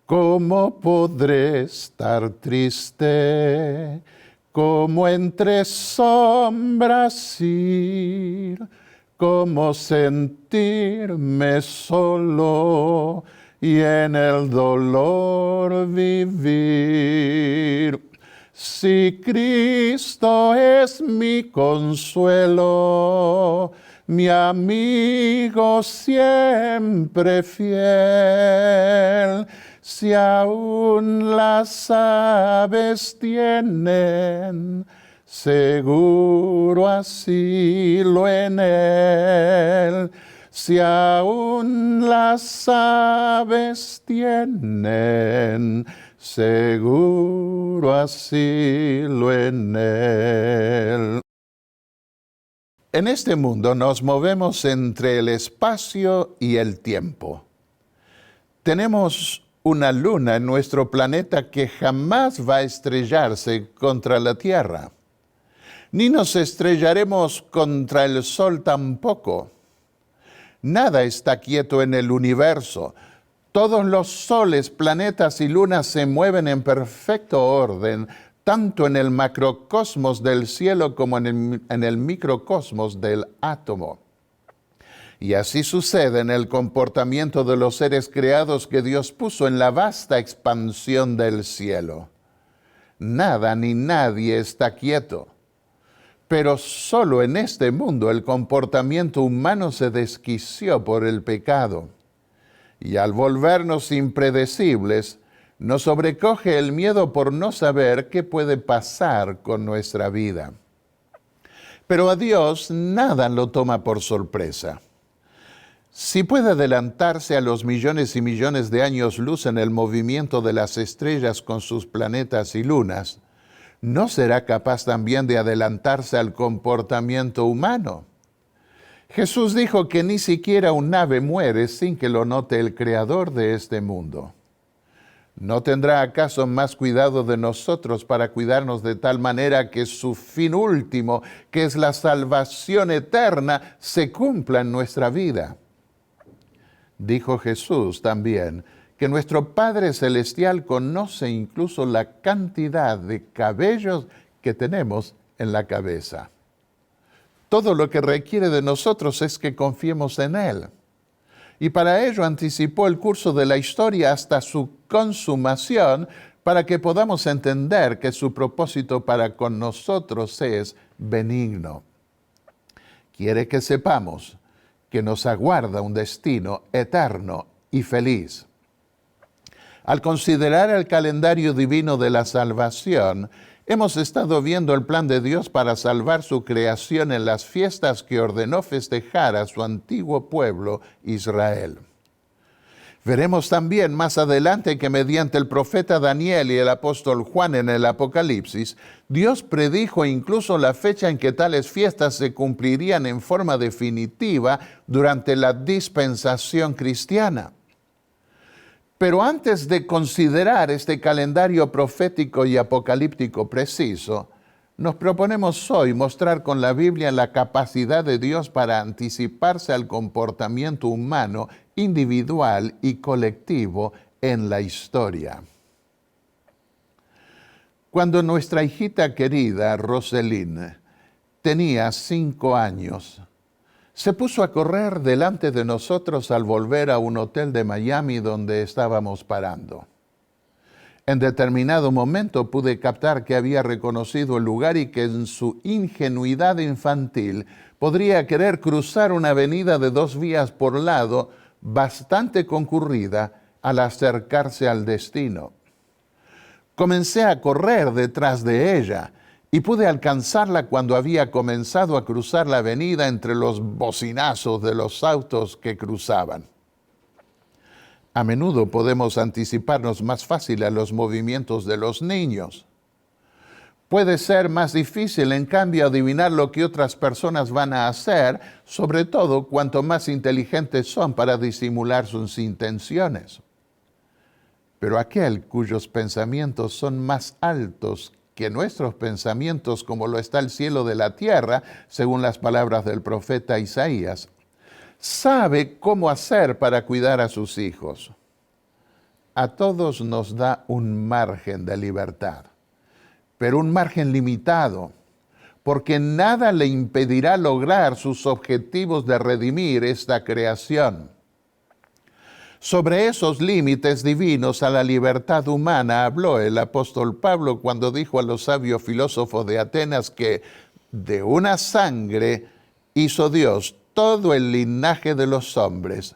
¿Cómo podré estar triste? ¿Cómo entre sombras ir? ¿Cómo sentirme solo y en el dolor vivir? Si Cristo es mi consuelo, mi amigo siempre fiel, si aún las aves tienen seguro asilo en él, si aún las aves tienen seguro asilo en él. En este mundo nos movemos entre el espacio y el tiempo. Tenemos una luna en nuestro planeta que jamás va a estrellarse contra la Tierra. Ni nos estrellaremos contra el Sol tampoco. Nada está quieto en el universo. Todos los soles, planetas y lunas se mueven en perfecto orden, tanto en el macrocosmos del cielo como en el microcosmos del átomo. Y así sucede en el comportamiento de los seres creados que Dios puso en la vasta expansión del cielo. Nada ni nadie está quieto. Pero solo en este mundo el comportamiento humano se desquició por el pecado. Y al volvernos impredecibles, nos sobrecoge el miedo por no saber qué puede pasar con nuestra vida. Pero a Dios nada lo toma por sorpresa. Si puede adelantarse a los millones y millones de años luz en el movimiento de las estrellas con sus planetas y lunas, ¿no será capaz también de adelantarse al comportamiento humano? Jesús dijo que ni siquiera un ave muere sin que lo note el Creador de este mundo. ¿No tendrá acaso más cuidado de nosotros para cuidarnos de tal manera que su fin último, que es la salvación eterna, se cumpla en nuestra vida? Dijo Jesús también que nuestro Padre Celestial conoce incluso la cantidad de cabellos que tenemos en la cabeza. Todo lo que requiere de nosotros es que confiemos en Él. Y para ello anticipó el curso de la historia hasta su consumación para que podamos entender que su propósito para con nosotros es benigno. Quiere que sepamos que nos aguarda un destino eterno y feliz. Al considerar el calendario divino de la salvación, hemos estado viendo el plan de Dios para salvar su creación en las fiestas que ordenó festejar a su antiguo pueblo Israel. Veremos también más adelante que mediante el profeta Daniel y el apóstol Juan en el Apocalipsis, Dios predijo incluso la fecha en que tales fiestas se cumplirían en forma definitiva durante la dispensación cristiana. Pero antes de considerar este calendario profético y apocalíptico preciso, nos proponemos hoy mostrar con la Biblia la capacidad de Dios para anticiparse al comportamiento humano, individual y colectivo en la historia. Cuando nuestra hijita querida, Roselyn, tenía 5 años, se puso a correr delante de nosotros al volver a un hotel de Miami donde estábamos parando. En determinado momento pude captar que había reconocido el lugar y que en su ingenuidad infantil podría querer cruzar una avenida de 2 vías por lado, bastante concurrida, al acercarse al destino. Comencé a correr detrás de ella y pude alcanzarla cuando había comenzado a cruzar la avenida entre los bocinazos de los autos que cruzaban. A menudo podemos anticiparnos más fácil a los movimientos de los niños. Puede ser más difícil, en cambio, adivinar lo que otras personas van a hacer, sobre todo cuanto más inteligentes son para disimular sus intenciones. Pero aquel cuyos pensamientos son más altos que nuestros pensamientos, como lo está el cielo de la tierra, según las palabras del profeta Isaías, sabe cómo hacer para cuidar a sus hijos. a todos nos da un margen de libertad, pero un margen limitado, porque nada le impedirá lograr sus objetivos de redimir esta creación. Sobre esos límites divinos a la libertad humana habló el apóstol Pablo cuando dijo a los sabios filósofos de Atenas que de una sangre hizo Dios todo el linaje de los hombres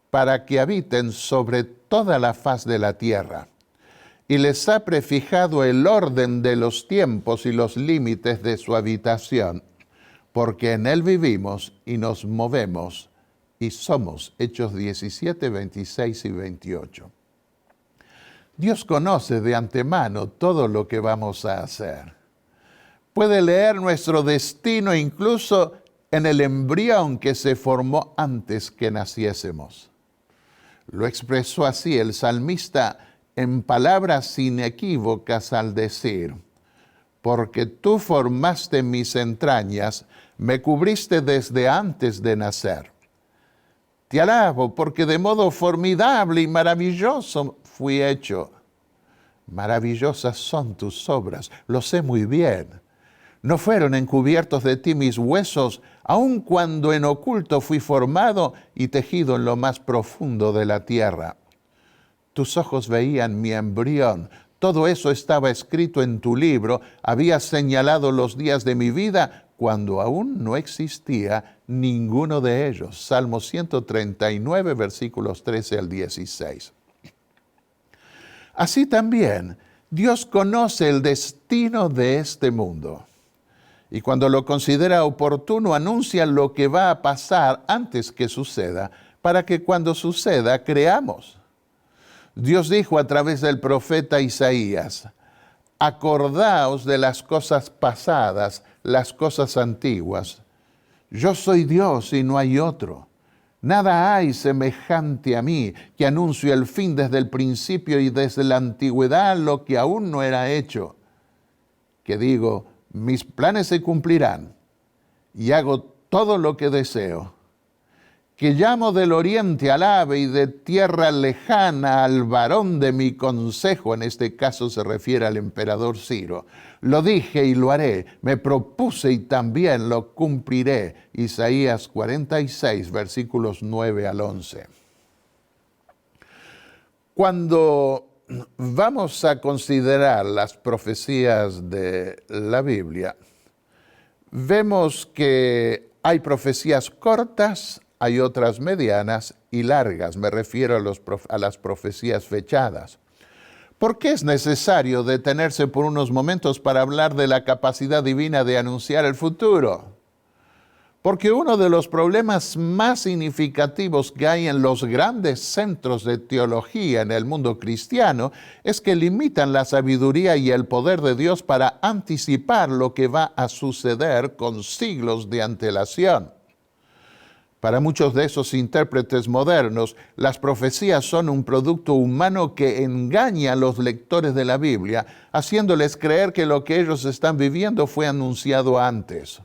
para que habiten sobre toda la faz de la tierra. Y les ha prefijado el orden de los tiempos y los límites de su habitación, porque en él vivimos y nos movemos y somos. Hechos 17, 26 y 28. Dios conoce de antemano todo lo que vamos a hacer. Puede leer nuestro destino incluso en el embrión que se formó antes que naciésemos. Lo expresó así el salmista en palabras inequívocas al decir: porque tú formaste mis entrañas, me cubriste desde antes de nacer. Te alabo porque de modo formidable y maravilloso fui hecho. Maravillosas son tus obras, lo sé muy bien. No fueron encubiertos de ti mis huesos, aun cuando en oculto fui formado y tejido en lo más profundo de la tierra. Tus ojos veían mi embrión, todo eso estaba escrito en tu libro, habías señalado los días de mi vida cuando aún no existía ninguno de ellos. Salmo 139, versículos 13 al 16. Así también, Dios conoce el destino de este mundo. Y cuando lo considera oportuno, anuncia lo que va a pasar antes que suceda, para que cuando suceda, creamos. Dios dijo a través del profeta Isaías: acordaos de las cosas pasadas, las cosas antiguas. Yo soy Dios y no hay otro. Nada hay semejante a mí, que anuncio el fin desde el principio y desde la antigüedad lo que aún no era hecho. Que digo, mis planes se cumplirán y hago todo lo que deseo. Que llamo del oriente al ave y de tierra lejana al varón de mi consejo, en este caso se refiere al emperador Ciro. Lo dije y lo haré, me propuse y también lo cumpliré. Isaías 46, versículos 9 al 11. Cuando vamos a considerar las profecías de la Biblia, vemos que hay profecías cortas, hay otras medianas y largas. Me refiero a las profecías fechadas. ¿Por qué es necesario detenerse por unos momentos para hablar de la capacidad divina de anunciar el futuro? Porque uno de los problemas más significativos que hay en los grandes centros de teología en el mundo cristiano es que limitan la sabiduría y el poder de Dios para anticipar lo que va a suceder con siglos de antelación. Para muchos de esos intérpretes modernos, las profecías son un producto humano que engaña a los lectores de la Biblia, haciéndoles creer que lo que ellos están viviendo fue anunciado antes.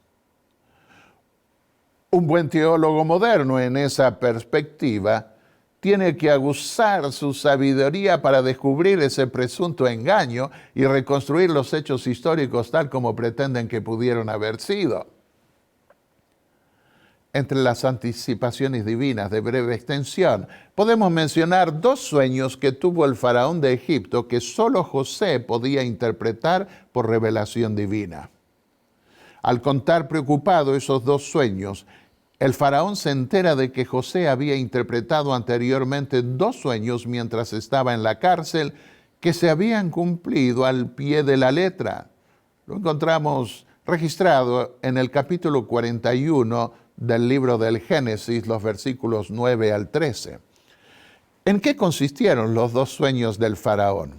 Un buen teólogo moderno en esa perspectiva tiene que aguzar su sabiduría para descubrir ese presunto engaño y reconstruir los hechos históricos tal como pretenden que pudieron haber sido. Entre las anticipaciones divinas de breve extensión, podemos mencionar 2 sueños que tuvo el faraón de Egipto que solo José podía interpretar por revelación divina. Al contar preocupado esos 2 sueños, el faraón se entera de que José había interpretado anteriormente 2 sueños mientras estaba en la cárcel que se habían cumplido al pie de la letra. Lo encontramos registrado en el capítulo 41 del libro del Génesis, los versículos 9 al 13. ¿En qué consistieron los 2 sueños del faraón?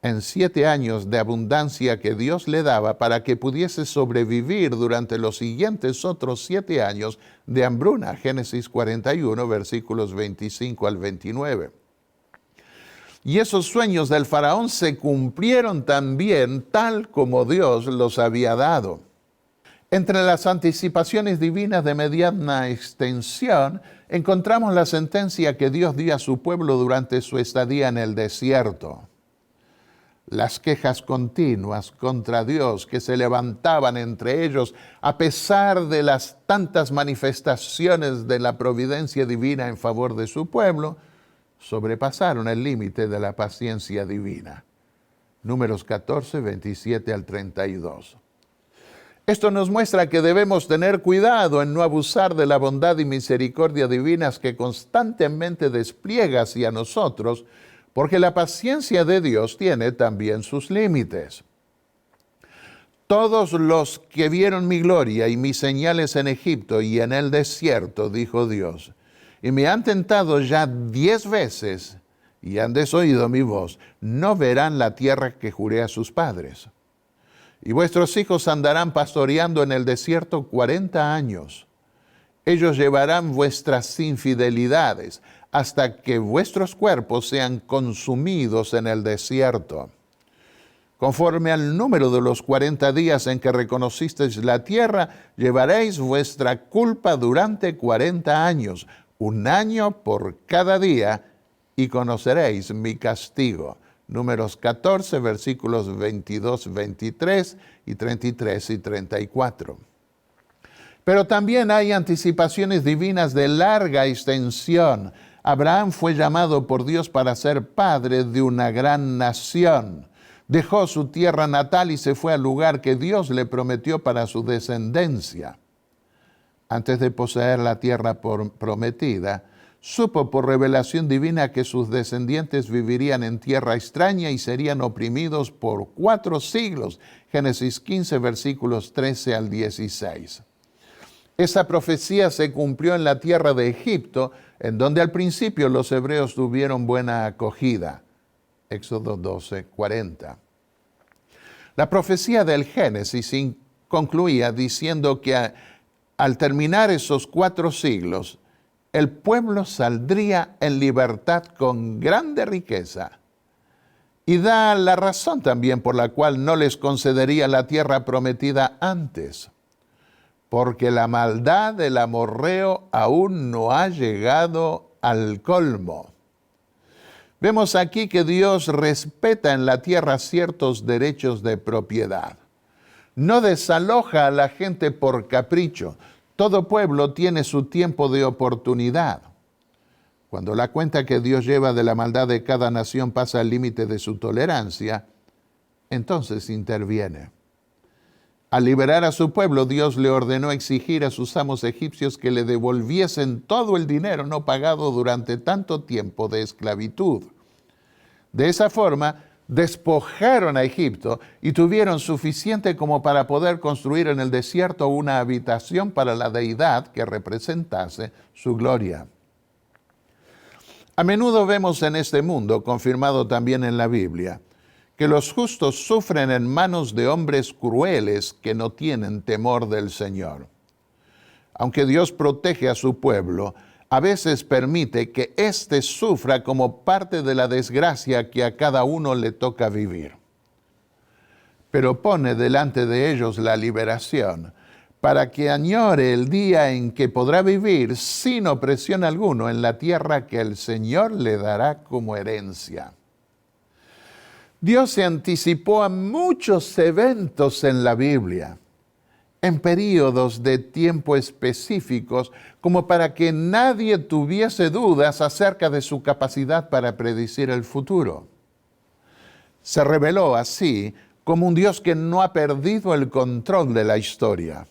En 7 años de abundancia que Dios le daba para que pudiese sobrevivir durante los siguientes otros 7 años de hambruna. Génesis 41, versículos 25 al 29. Y esos sueños del faraón se cumplieron también tal como Dios los había dado. Entre las anticipaciones divinas de mediana extensión, encontramos la sentencia que Dios dio a su pueblo durante su estadía en el desierto. Las quejas continuas contra Dios que se levantaban entre ellos a pesar de las tantas manifestaciones de la providencia divina en favor de su pueblo, sobrepasaron el límite de la paciencia divina. Números 14, 27 al 32. Esto nos muestra que debemos tener cuidado en no abusar de la bondad y misericordia divinas que constantemente despliega hacia nosotros, porque la paciencia de Dios tiene también sus límites. Todos los que vieron mi gloria y mis señales en Egipto y en el desierto, dijo Dios, y me han tentado ya 10 veces y han desoído mi voz, no verán la tierra que juré a sus padres. Y vuestros hijos andarán pastoreando en el desierto 40 años. Ellos llevarán vuestras infidelidades hasta que vuestros cuerpos sean consumidos en el desierto. Conforme al número de los 40 días en que reconocisteis la tierra, llevaréis vuestra culpa durante 40 años, 1 año por cada día, y conoceréis mi castigo. Números 14, versículos 22, 23 y 33 y 34. Pero también hay anticipaciones divinas de larga extensión. Abraham fue llamado por Dios para ser padre de una gran nación. Dejó su tierra natal y se fue al lugar que Dios le prometió para su descendencia. Antes de poseer la tierra prometida, supo por revelación divina que sus descendientes vivirían en tierra extraña y serían oprimidos por 4 siglos. Génesis 15, versículos 13 al 16. Esa profecía se cumplió en la tierra de Egipto, en donde al principio los hebreos tuvieron buena acogida. Éxodo 12, 40. La profecía del Génesis concluía diciendo que al terminar esos 4 siglos, el pueblo saldría en libertad con grande riqueza. Y da la razón también por la cual no les concedería la tierra prometida antes. Porque la maldad del amorreo aún no ha llegado al colmo. Vemos aquí que Dios respeta en la tierra ciertos derechos de propiedad. No desaloja a la gente por capricho. Todo pueblo tiene su tiempo de oportunidad. Cuando la cuenta que Dios lleva de la maldad de cada nación pasa al límite de su tolerancia, entonces interviene. Al liberar a su pueblo, Dios le ordenó exigir a sus amos egipcios que le devolviesen todo el dinero no pagado durante tanto tiempo de esclavitud. De esa forma, despojaron a Egipto y tuvieron suficiente como para poder construir en el desierto una habitación para la deidad que representase su gloria. A menudo vemos en este mundo, confirmado también en la Biblia, que los justos sufren en manos de hombres crueles que no tienen temor del Señor. Aunque Dios protege a su pueblo, a veces permite que éste sufra como parte de la desgracia que a cada uno le toca vivir. Pero pone delante de ellos la liberación para que añore el día en que podrá vivir sin opresión alguno en la tierra que el Señor le dará como herencia. Dios se anticipó a muchos eventos en la Biblia, en períodos de tiempo específicos, como para que nadie tuviese dudas acerca de su capacidad para predecir el futuro. Se reveló así como un Dios que no ha perdido el control de la historia.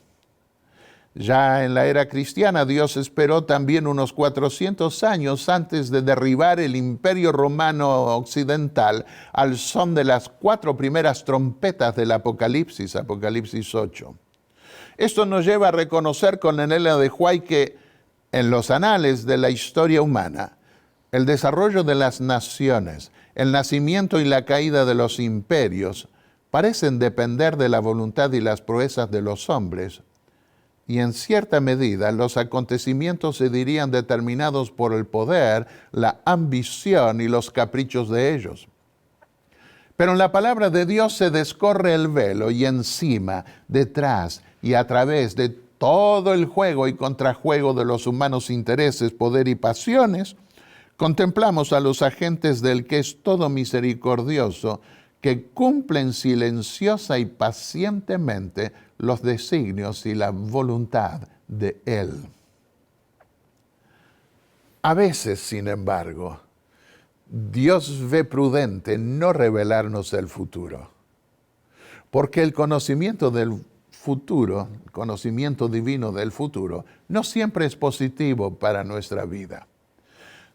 Ya en la era cristiana, Dios esperó también unos 400 años antes de derribar el Imperio Romano Occidental al son de las 4 primeras trompetas del Apocalipsis, Apocalipsis 8. Esto nos lleva a reconocer con anhelo de Huay que en los anales de la historia humana, el desarrollo de las naciones, el nacimiento y la caída de los imperios parecen depender de la voluntad y las proezas de los hombres, y en cierta medida los acontecimientos se dirían determinados por el poder, la ambición y los caprichos de ellos. Pero en la palabra de Dios se descorre el velo y encima, detrás, y a través de todo el juego y contrajuego de los humanos intereses, poder y pasiones, contemplamos a los agentes del que es todo misericordioso, que cumplen silenciosa y pacientemente los designios y la voluntad de Él. A veces, sin embargo, Dios ve prudente no revelarnos el futuro, porque el conocimiento del futuro, el conocimiento divino del futuro, no siempre es positivo para nuestra vida.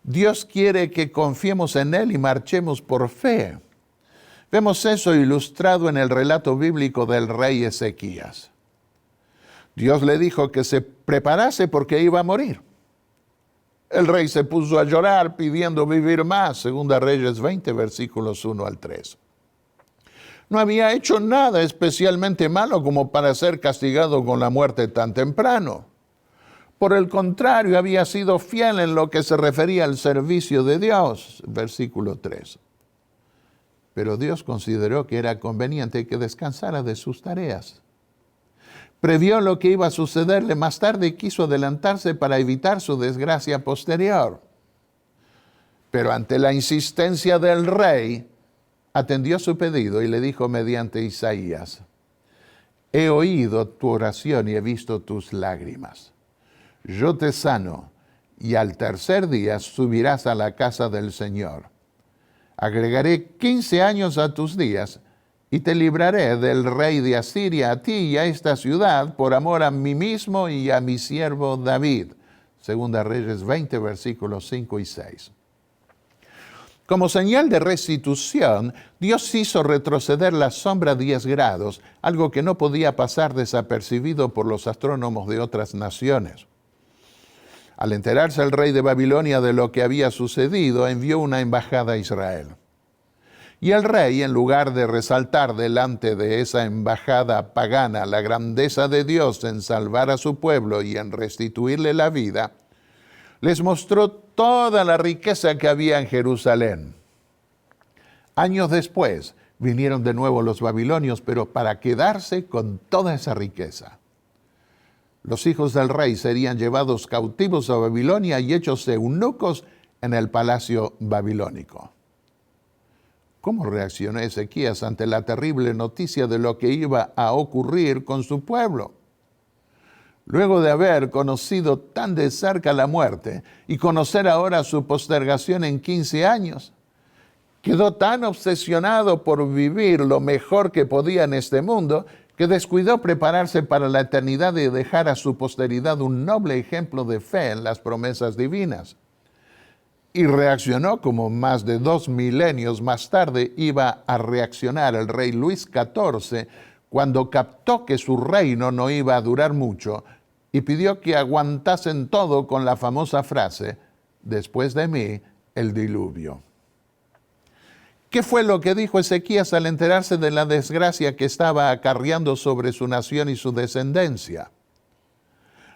Dios quiere que confiemos en Él y marchemos por fe. Vemos eso ilustrado en el relato bíblico del rey Ezequías. Dios le dijo que se preparase porque iba a morir. El rey se puso a llorar pidiendo vivir más, Segunda Reyes 20, versículos 1 al 3. No había hecho nada especialmente malo como para ser castigado con la muerte tan temprano. Por el contrario, había sido fiel en lo que se refería al servicio de Dios, versículo 3. Pero Dios consideró que era conveniente que descansara de sus tareas. Previó lo que iba a sucederle más tarde y quiso adelantarse para evitar su desgracia posterior. Pero ante la insistencia del rey, atendió su pedido y le dijo mediante Isaías: he oído tu oración y he visto tus lágrimas. Yo te sano, y al tercer día subirás a la casa del Señor. Agregaré 15 años a tus días, y te libraré del rey de Asiria, a ti y a esta ciudad, por amor a mí mismo y a mi siervo David. Segunda Reyes 20, versículos 5 y 6. Como señal de restitución, Dios hizo retroceder la sombra 10 grados, algo que no podía pasar desapercibido por los astrónomos de otras naciones. Al enterarse el rey de Babilonia de lo que había sucedido, envió una embajada a Israel. Y el rey, en lugar de resaltar delante de esa embajada pagana la grandeza de Dios en salvar a su pueblo y en restituirle la vida, les mostró toda la riqueza que había en Jerusalén. Años después vinieron de nuevo los babilonios, pero para quedarse con toda esa riqueza. Los hijos del rey serían llevados cautivos a Babilonia y hechos eunucos en el palacio babilónico. ¿Cómo reaccionó Ezequías ante la terrible noticia de lo que iba a ocurrir con su pueblo? Luego de haber conocido tan de cerca la muerte y conocer ahora su postergación en 15 años, quedó tan obsesionado por vivir lo mejor que podía en este mundo que descuidó prepararse para la eternidad y dejar a su posteridad un noble ejemplo de fe en las promesas divinas. Y reaccionó como más de 2 milenios más tarde iba a reaccionar el rey Luis XIV cuando captó que su reino no iba a durar mucho y pidió que aguantasen todo con la famosa frase: después de mí, el diluvio. ¿Qué fue lo que dijo Ezequías al enterarse de la desgracia que estaba acarreando sobre su nación y su descendencia?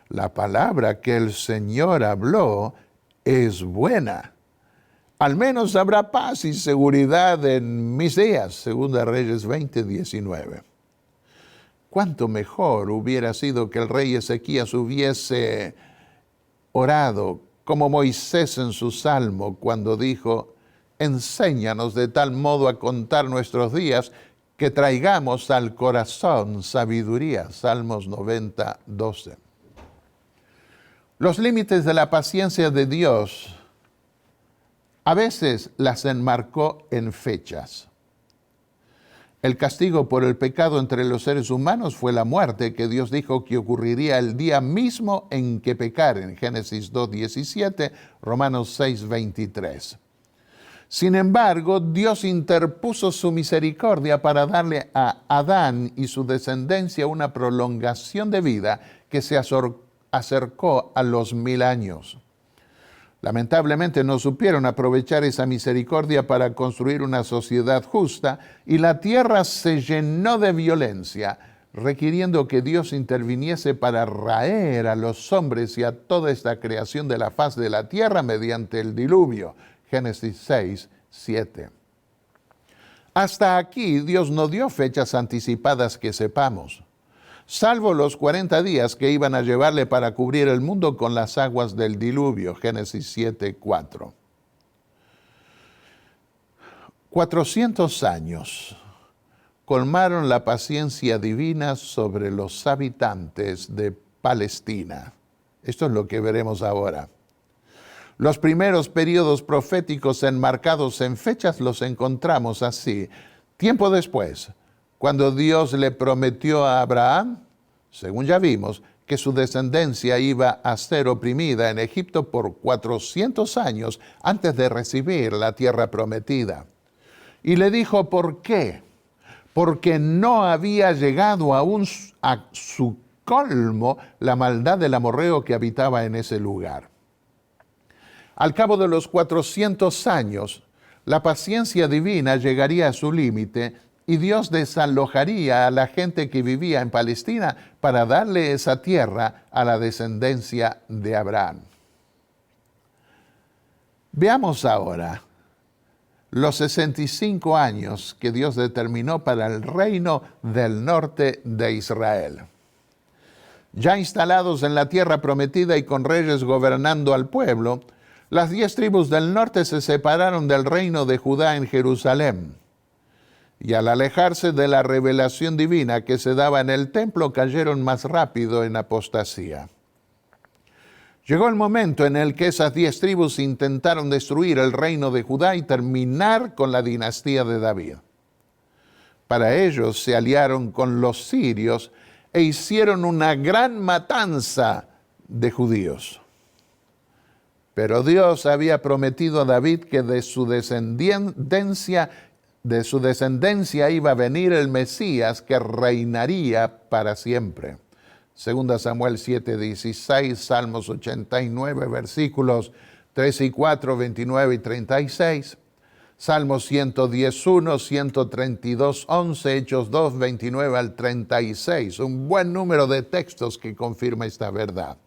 La palabra que el Señor habló es buena. Al menos habrá paz y seguridad en mis días. Segunda Reyes 20, 19. ¿Cuánto mejor hubiera sido que el rey Ezequías hubiese orado como Moisés en su salmo cuando dijo: enséñanos de tal modo a contar nuestros días que traigamos al corazón sabiduría. Salmos 90, 12. Los límites de la paciencia de Dios a veces las enmarcó en fechas. El castigo por el pecado entre los seres humanos fue la muerte, que Dios dijo que ocurriría el día mismo en que pecaren. Génesis 2:17, Romanos 6:23. Sin embargo, Dios interpuso su misericordia para darle a Adán y su descendencia una prolongación de vida que se acercó a los 1000 años. Lamentablemente no supieron aprovechar esa misericordia para construir una sociedad justa y la tierra se llenó de violencia, requiriendo que Dios interviniese para raer a los hombres y a toda esta creación de la faz de la tierra mediante el diluvio. Génesis 6, 7. Hasta aquí Dios no dio fechas anticipadas que sepamos. salvo los 40 días que iban a llevarle para cubrir el mundo con las aguas del diluvio. Génesis 7:4. 400 años colmaron la paciencia divina sobre los habitantes de Palestina. Esto es lo que veremos ahora. Los primeros periodos proféticos enmarcados en fechas los encontramos así. Tiempo después, cuando Dios le prometió a Abraham, según ya vimos, que su descendencia iba a ser oprimida en Egipto por 400 años antes de recibir la tierra prometida. Y le dijo, ¿por qué? Porque no había llegado aún a su colmo la maldad del amorreo que habitaba en ese lugar. Al cabo de los 400 años, la paciencia divina llegaría a su límite y Dios desalojaría a la gente que vivía en Palestina para darle esa tierra a la descendencia de Abraham. Veamos ahora los 65 años que Dios determinó para el reino del norte de Israel. Ya instalados en la tierra prometida y con reyes gobernando al pueblo, las 10 tribus del norte se separaron del reino de Judá en Jerusalén. Y al alejarse de la revelación divina que se daba en el templo, cayeron más rápido en apostasía. Llegó el momento en el que esas 10 tribus intentaron destruir el reino de Judá y terminar con la dinastía de David. Para ellos se aliaron con los sirios e hicieron una gran matanza de judíos. Pero Dios había prometido a David que de su descendencia iba a venir el Mesías que reinaría para siempre. 2 Samuel 7:16, Salmos 89, versículos 3 y 4, 29 y 36, Salmos 111, 132, 11, Hechos 2, 29 al 36. Un buen número de textos que confirma esta verdad.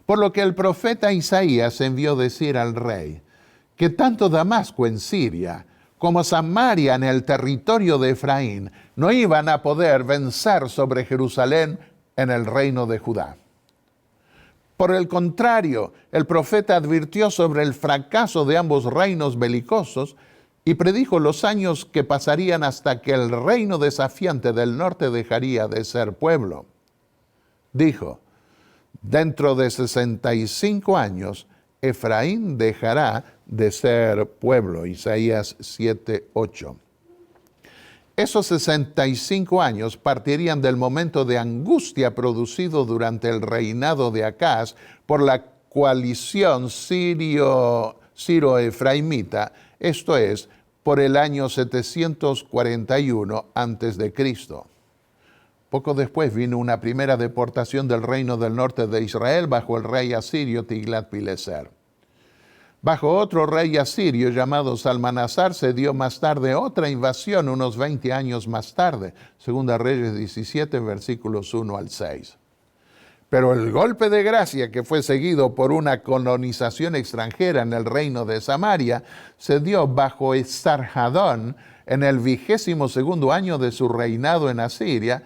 Por lo que el profeta Isaías envió decir al rey que tanto Damasco en Siria como Samaria en el territorio de Efraín no iban a poder vencer sobre Jerusalén en el reino de Judá. Por el contrario, el profeta advirtió sobre el fracaso de ambos reinos belicosos y predijo los años que pasarían hasta que el reino desafiante del norte dejaría de ser pueblo. Dijo, dentro de 65 años, Efraín dejará de ser pueblo. Isaías 7:8. Esos 65 años partirían del momento de angustia producido durante el reinado de Acaz por la coalición siro-efraimita, esto es, por el año 741 a.C. Poco después vino una primera deportación del reino del norte de Israel bajo el rey asirio Tiglat-Pileser. Bajo otro rey asirio llamado Salmanasar se dio más tarde otra invasión unos 20 años más tarde, Segunda Reyes 17, versículos 1 al 6. Pero el golpe de gracia que fue seguido por una colonización extranjera en el reino de Samaria se dio bajo Esarhadón en el 22º año de su reinado en Asiria,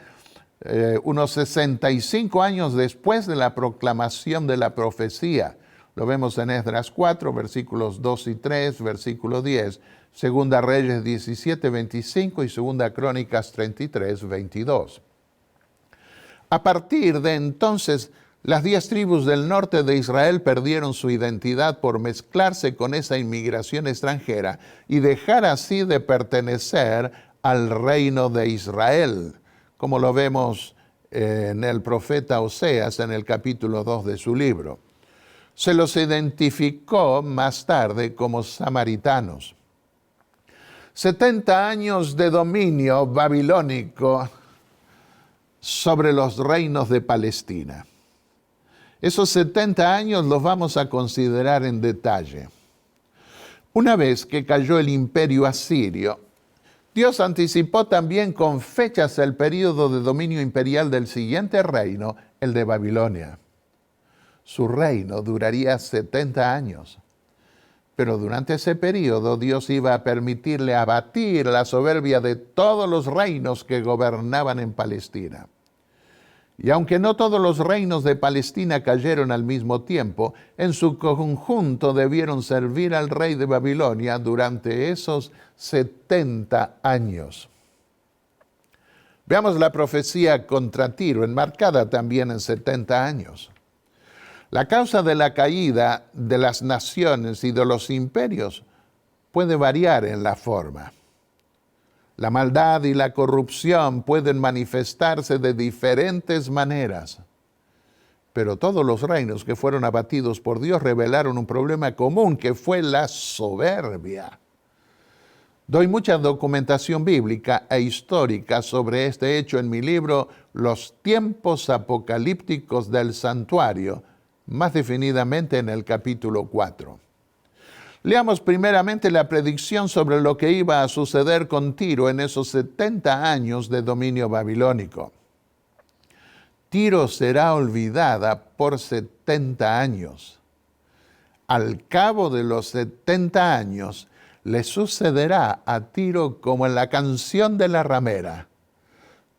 unos 65 años después de la proclamación de la profecía. Lo vemos en Esdras 4, versículos 2 y 3, versículo 10, Segunda Reyes 17, 25 y Segunda Crónicas 33, 22. A partir de entonces, las 10 tribus del norte de Israel perdieron su identidad por mezclarse con esa inmigración extranjera y dejar así de pertenecer al reino de Israel, como lo vemos en el profeta Oseas en el capítulo 2 de su libro. Se los identificó más tarde como samaritanos. 70 años de dominio babilónico sobre los reinos de Palestina. Esos 70 años los vamos a considerar en detalle. Una vez que cayó el imperio asirio, Dios anticipó también con fechas el período de dominio imperial del siguiente reino, el de Babilonia. Su reino duraría 70 años. Pero durante ese periodo Dios iba a permitirle abatir la soberbia de todos los reinos que gobernaban en Palestina. Y aunque no todos los reinos de Palestina cayeron al mismo tiempo, en su conjunto debieron servir al rey de Babilonia durante esos 70 años. Veamos la profecía contra Tiro, enmarcada también en 70 años. La causa de la caída de las naciones y de los imperios puede variar en la forma. La maldad y la corrupción pueden manifestarse de diferentes maneras, pero todos los reinos que fueron abatidos por Dios revelaron un problema común, que fue la soberbia. Doy mucha documentación bíblica e histórica sobre este hecho en mi libro Los tiempos apocalípticos del santuario, más definidamente en el capítulo 4. Leamos primeramente la predicción sobre lo que iba a suceder con Tiro en esos 70 años de dominio babilónico. Tiro será olvidada por 70 años. Al cabo de los 70 años, le sucederá a Tiro como en la canción de la ramera.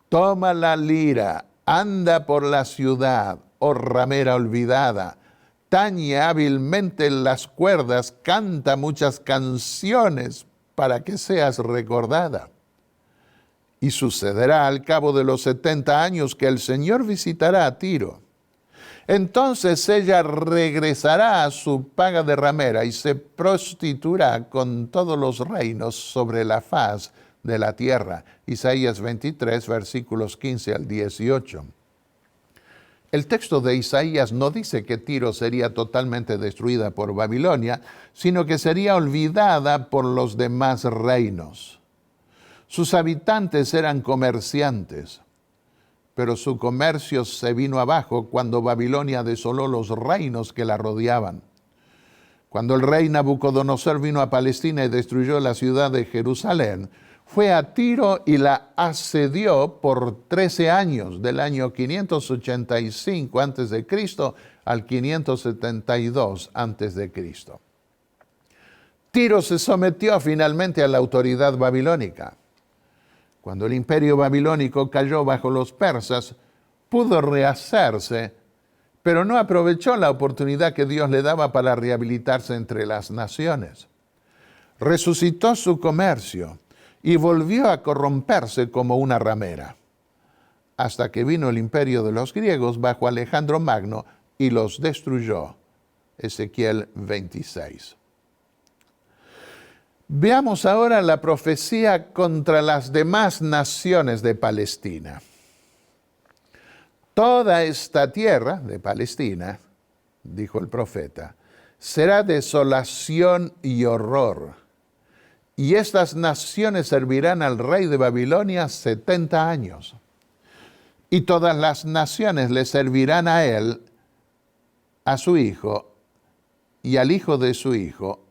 Toma la lira, anda por la ciudad, oh ramera olvidada. Tañe hábilmente las cuerdas, canta muchas canciones para que seas recordada. Y sucederá al cabo de los 70 años que el Señor visitará a Tiro. Entonces ella regresará a su paga de ramera y se prostituirá con todos los reinos sobre la faz de la tierra. Isaías 23, versículos 15 al 18. El texto de Isaías no dice que Tiro sería totalmente destruida por Babilonia, sino que sería olvidada por los demás reinos. Sus habitantes eran comerciantes, pero su comercio se vino abajo cuando Babilonia desoló los reinos que la rodeaban. Cuando el rey Nabucodonosor vino a Palestina y destruyó la ciudad de Jerusalén, fue a Tiro y la asedió por 13 años, del año 585 a.C. al 572 a.C. Tiro se sometió finalmente a la autoridad babilónica. Cuando el imperio babilónico cayó bajo los persas, pudo rehacerse, pero no aprovechó la oportunidad que Dios le daba para rehabilitarse entre las naciones. Resucitó su comercio y volvió a corromperse como una ramera, hasta que vino el imperio de los griegos bajo Alejandro Magno y los destruyó. Ezequiel 26. Veamos ahora la profecía contra las demás naciones de Palestina. Toda esta tierra de Palestina, dijo el profeta, será desolación y horror. Y estas naciones servirán al rey de Babilonia 70 años. Y todas las naciones le servirán a él, a su hijo y al hijo de su hijo,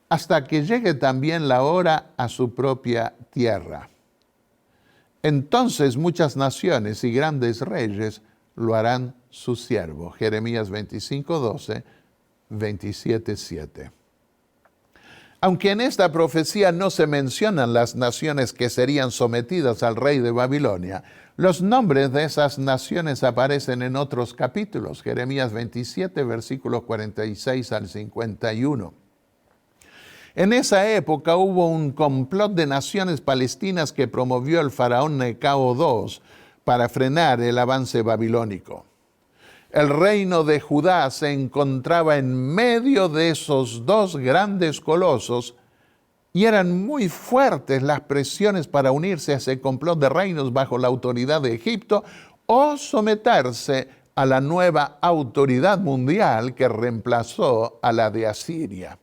hasta que llegue también la hora a su propia tierra. Entonces muchas naciones y grandes reyes lo harán su siervo. Jeremías 25:12, 27:7. Aunque en esta profecía no se mencionan las naciones que serían sometidas al rey de Babilonia, los nombres de esas naciones aparecen en otros capítulos. Jeremías 27, versículos 46 al 51. En esa época hubo un complot de naciones palestinas que promovió el faraón Necao II para frenar el avance babilónico. El reino de Judá se encontraba en medio de esos dos grandes colosos y eran muy fuertes las presiones para unirse a ese complot de reinos bajo la autoridad de Egipto o someterse a la nueva autoridad mundial que reemplazó a la de Asiria.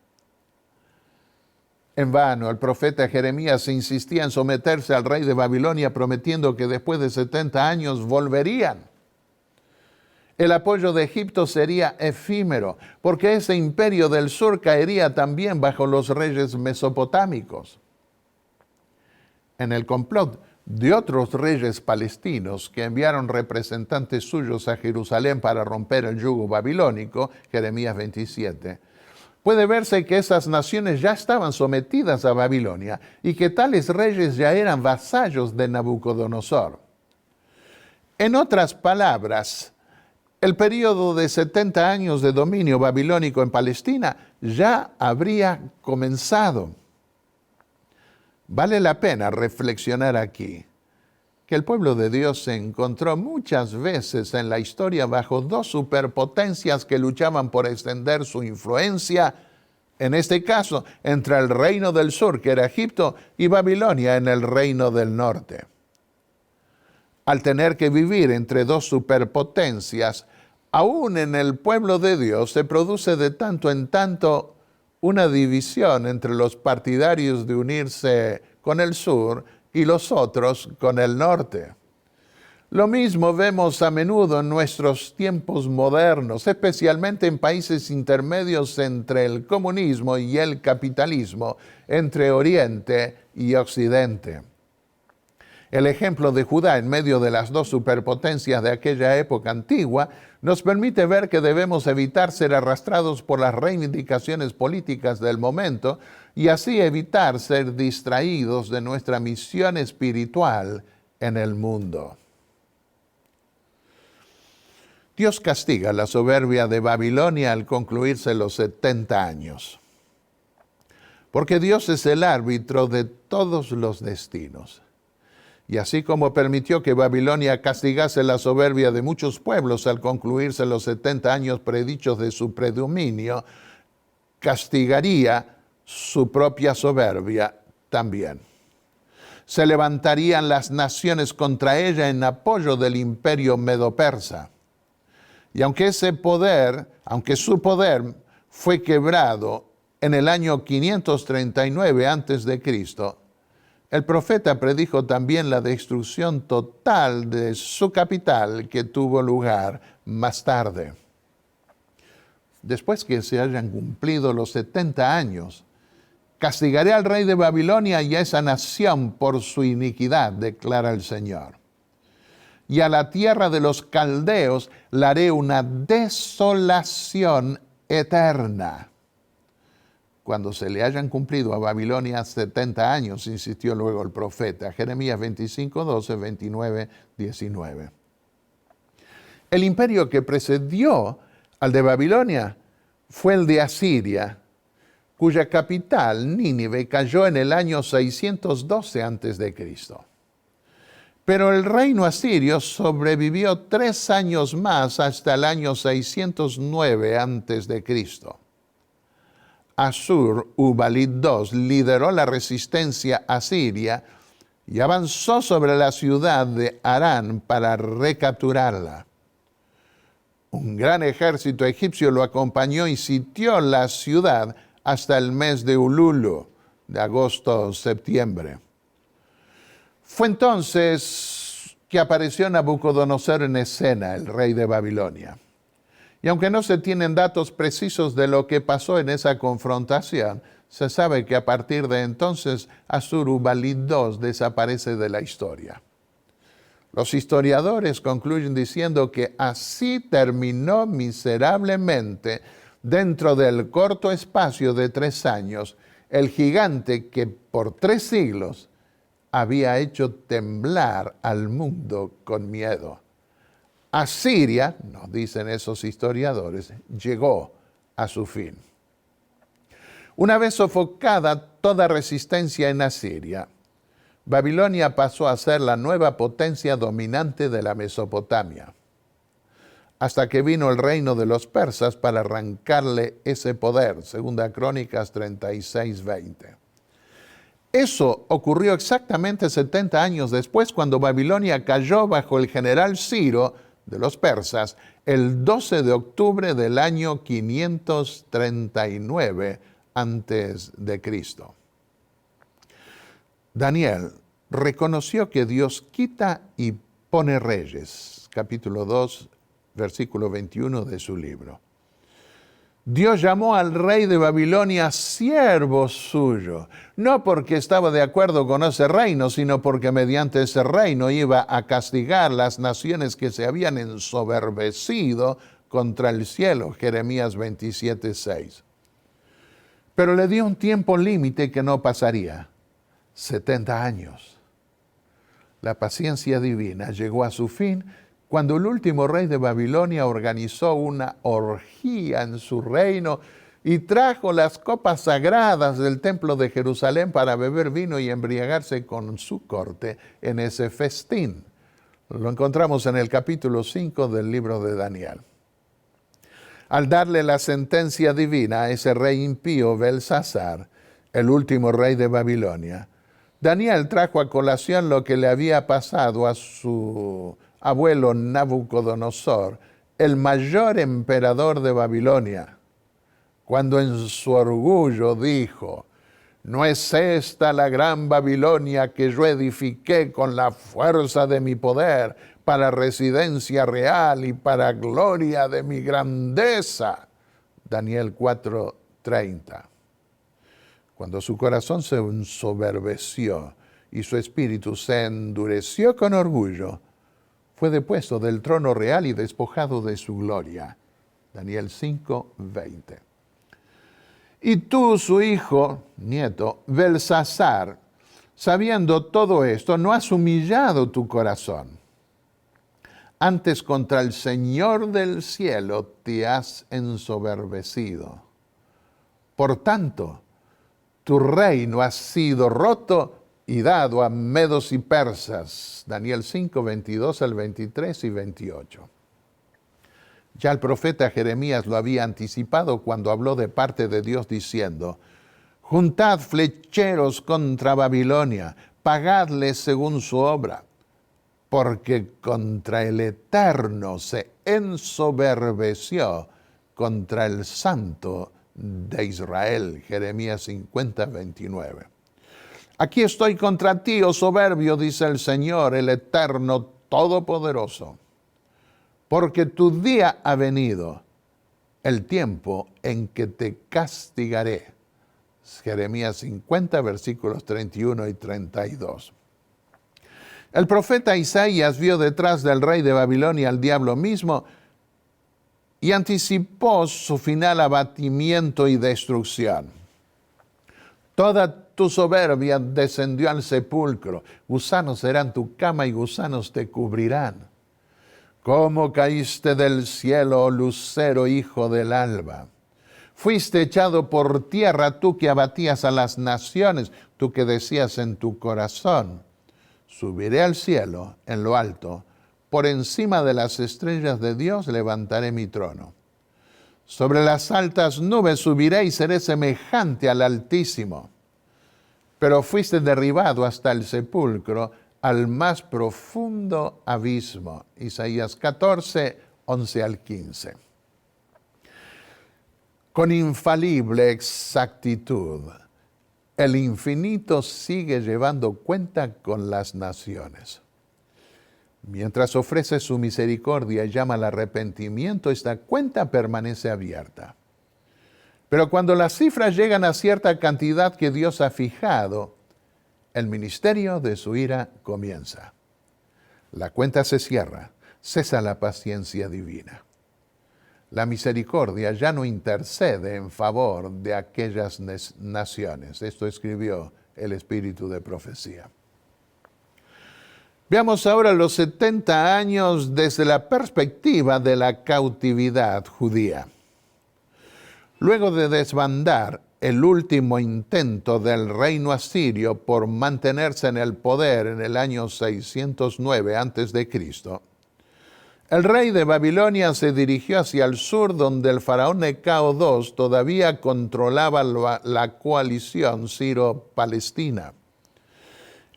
En vano, el profeta Jeremías insistía en someterse al rey de Babilonia, prometiendo que después de 70 años volverían. El apoyo de Egipto sería efímero, porque ese imperio del sur caería también bajo los reyes mesopotámicos. En el complot de otros reyes palestinos que enviaron representantes suyos a Jerusalén para romper el yugo babilónico, Jeremías 27, puede verse que esas naciones ya estaban sometidas a Babilonia y que tales reyes ya eran vasallos de Nabucodonosor. En otras palabras, el periodo de 70 años de dominio babilónico en Palestina ya habría comenzado. Vale la pena reflexionar aquí que el pueblo de Dios se encontró muchas veces en la historia bajo dos superpotencias que luchaban por extender su influencia, en este caso entre el reino del sur, que era Egipto, y Babilonia en el reino del norte. Al tener que vivir entre dos superpotencias, aún en el pueblo de Dios se produce de tanto en tanto una división entre los partidarios de unirse con el sur y los otros con el norte. Lo mismo vemos a menudo en nuestros tiempos modernos, especialmente en países intermedios entre el comunismo y el capitalismo, entre Oriente y Occidente. El ejemplo de Judá en medio de las dos superpotencias de aquella época antigua nos permite ver que debemos evitar ser arrastrados por las reivindicaciones políticas del momento y así evitar ser distraídos de nuestra misión espiritual en el mundo. Dios castiga la soberbia de Babilonia al concluirse los 70 años, porque Dios es el árbitro de todos los destinos. Y así como permitió que Babilonia castigase la soberbia de muchos pueblos al concluirse los 70 años predichos de su predominio, castigaría su propia soberbia también. Se levantarían las naciones contra ella en apoyo del imperio medo-persa. Y aunque su poder fue quebrado en el año 539 a.C., el profeta predijo también la destrucción total de su capital que tuvo lugar más tarde. Después que se hayan cumplido los 70 años, castigaré al rey de Babilonia y a esa nación por su iniquidad, declara el Señor. Y a la tierra de los caldeos la haré una desolación eterna. Cuando se le hayan cumplido a Babilonia 70 años, insistió luego el profeta, Jeremías 25, 12, 29, 19. El imperio que precedió al de Babilonia fue el de Asiria, cuya capital, Nínive, cayó en el año 612 a.C. Pero el reino asirio sobrevivió 3 años más hasta el año 609 a.C. Assur-uballit II lideró la resistencia asiria y avanzó sobre la ciudad de Harán para recapturarla. Un gran ejército egipcio lo acompañó y sitió la ciudad hasta el mes de Ululu, de agosto a septiembre. Fue entonces que apareció Nabucodonosor en escena, el rey de Babilonia. Y aunque no se tienen datos precisos de lo que pasó en esa confrontación, se sabe que a partir de entonces Assur-uballit II desaparece de la historia. Los historiadores concluyen diciendo que así terminó miserablemente, dentro del corto espacio de 3 años, el gigante que por 3 siglos había hecho temblar al mundo con miedo. Asiria, nos dicen esos historiadores, llegó a su fin. Una vez sofocada toda resistencia en Asiria, Babilonia pasó a ser la nueva potencia dominante de la Mesopotamia, hasta que vino el reino de los persas para arrancarle ese poder, Segunda Crónicas 36:20. Eso ocurrió exactamente 70 años después, cuando Babilonia cayó bajo el general Ciro de los persas el 12 de octubre del año 539 a.C. Daniel reconoció que Dios quita y pone reyes, capítulo 2, versículo 21 de su libro. Dios llamó al rey de Babilonia siervo suyo, no porque estaba de acuerdo con ese reino, sino porque mediante ese reino iba a castigar las naciones que se habían ensoberbecido contra el cielo, Jeremías 27:6. Pero le dio un tiempo límite que no pasaría, 70 años. La paciencia divina llegó a su fin cuando el último rey de Babilonia organizó una orgía en su reino y trajo las copas sagradas del templo de Jerusalén para beber vino y embriagarse con su corte en ese festín. Lo encontramos en el capítulo 5 del libro de Daniel. Al darle la sentencia divina a ese rey impío Belsasar, el último rey de Babilonia, Daniel trajo a colación lo que le había pasado a su abuelo Nabucodonosor, el mayor emperador de Babilonia, cuando en su orgullo dijo: ¿no es esta la gran Babilonia que yo edifiqué con la fuerza de mi poder para residencia real y para gloria de mi grandeza? Daniel 4:30. Cuando su corazón se ensoberbeció y su espíritu se endureció con orgullo, fue depuesto del trono real y despojado de su gloria. Daniel 5:20. Y tú, su hijo, nieto, Belsasar, sabiendo todo esto, no has humillado tu corazón. Antes contra el Señor del cielo te has ensoberbecido. Por tanto, tu reino ha sido roto y dado a medos y persas. Daniel 5, 22 al 23 y 28. Ya el profeta Jeremías lo había anticipado cuando habló de parte de Dios diciendo: juntad flecheros contra Babilonia, pagadles según su obra, porque contra el Eterno se ensoberbeció contra el Santo de Israel. Jeremías 50, 29. Aquí estoy contra ti, oh soberbio, dice el Señor, el Eterno Todopoderoso, porque tu día ha venido, el tiempo en que te castigaré. Jeremías 50, versículos 31 y 32. El profeta Isaías vio detrás del rey de Babilonia al diablo mismo y anticipó su final abatimiento y destrucción. Toda tu soberbia descendió al sepulcro, gusanos serán tu cama y gusanos te cubrirán. ¿Cómo caíste del cielo, oh lucero, hijo del alba? Fuiste echado por tierra, tú que abatías a las naciones, tú que decías en tu corazón: subiré al cielo, en lo alto, por encima de las estrellas de Dios levantaré mi trono. Sobre las altas nubes subiré y seré semejante al Altísimo. Pero fuiste derribado hasta el sepulcro, al más profundo abismo. Isaías 14, 11 al 15. Con infalible exactitud, el infinito sigue llevando cuenta con las naciones. Mientras ofrece su misericordia y llama al arrepentimiento, esta cuenta permanece abierta. Pero cuando las cifras llegan a cierta cantidad que Dios ha fijado, el ministerio de su ira comienza. La cuenta se cierra, cesa la paciencia divina. La misericordia ya no intercede en favor de aquellas naciones. Esto escribió el Espíritu de Profecía. Veamos ahora los 70 años desde la perspectiva de la cautividad judía. Luego de desbandar el último intento del reino asirio por mantenerse en el poder en el año 609 a.C., el rey de Babilonia se dirigió hacia el sur, donde el faraón Necao II todavía controlaba la coalición Siro-Palestina.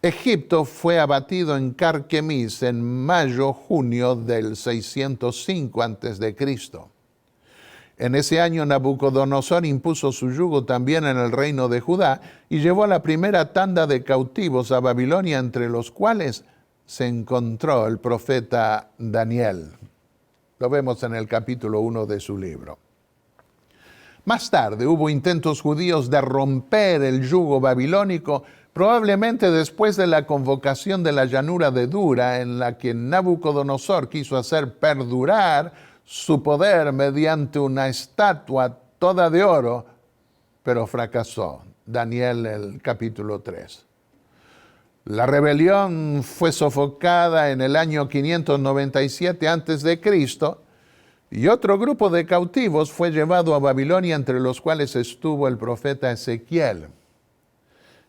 Egipto fue abatido en Carquemis en mayo-junio del 605 a.C. En ese año Nabucodonosor impuso su yugo también en el reino de Judá y llevó a la primera tanda de cautivos a Babilonia, entre los cuales se encontró el profeta Daniel. Lo vemos en el capítulo 1 de su libro. Más tarde hubo intentos judíos de romper el yugo babilónico, probablemente después de la convocación de la llanura de Dura, en la que Nabucodonosor quiso hacer perdurar su poder mediante una estatua toda de oro, pero fracasó. Daniel, el capítulo 3. La rebelión fue sofocada en el año 597 a.C. y otro grupo de cautivos fue llevado a Babilonia, entre los cuales estuvo el profeta Ezequiel.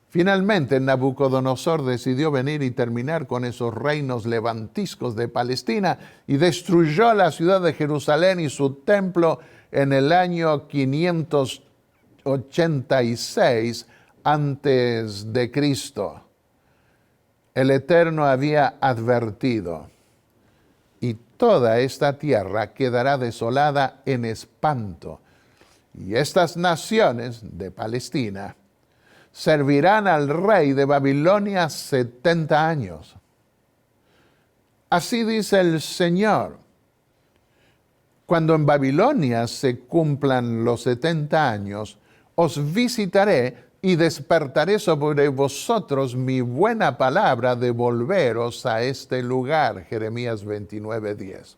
Finalmente, Nabucodonosor decidió venir y terminar con esos reinos levantiscos de Palestina y destruyó la ciudad de Jerusalén y su templo en el año 586 antes de Cristo. El Eterno había advertido: y toda esta tierra quedará desolada en espanto, y estas naciones de Palestina servirán al rey de Babilonia 70 años. Así dice el Señor: cuando en Babilonia se cumplan los 70 años, os visitaré y despertaré sobre vosotros mi buena palabra de volveros a este lugar. Jeremías 29:10.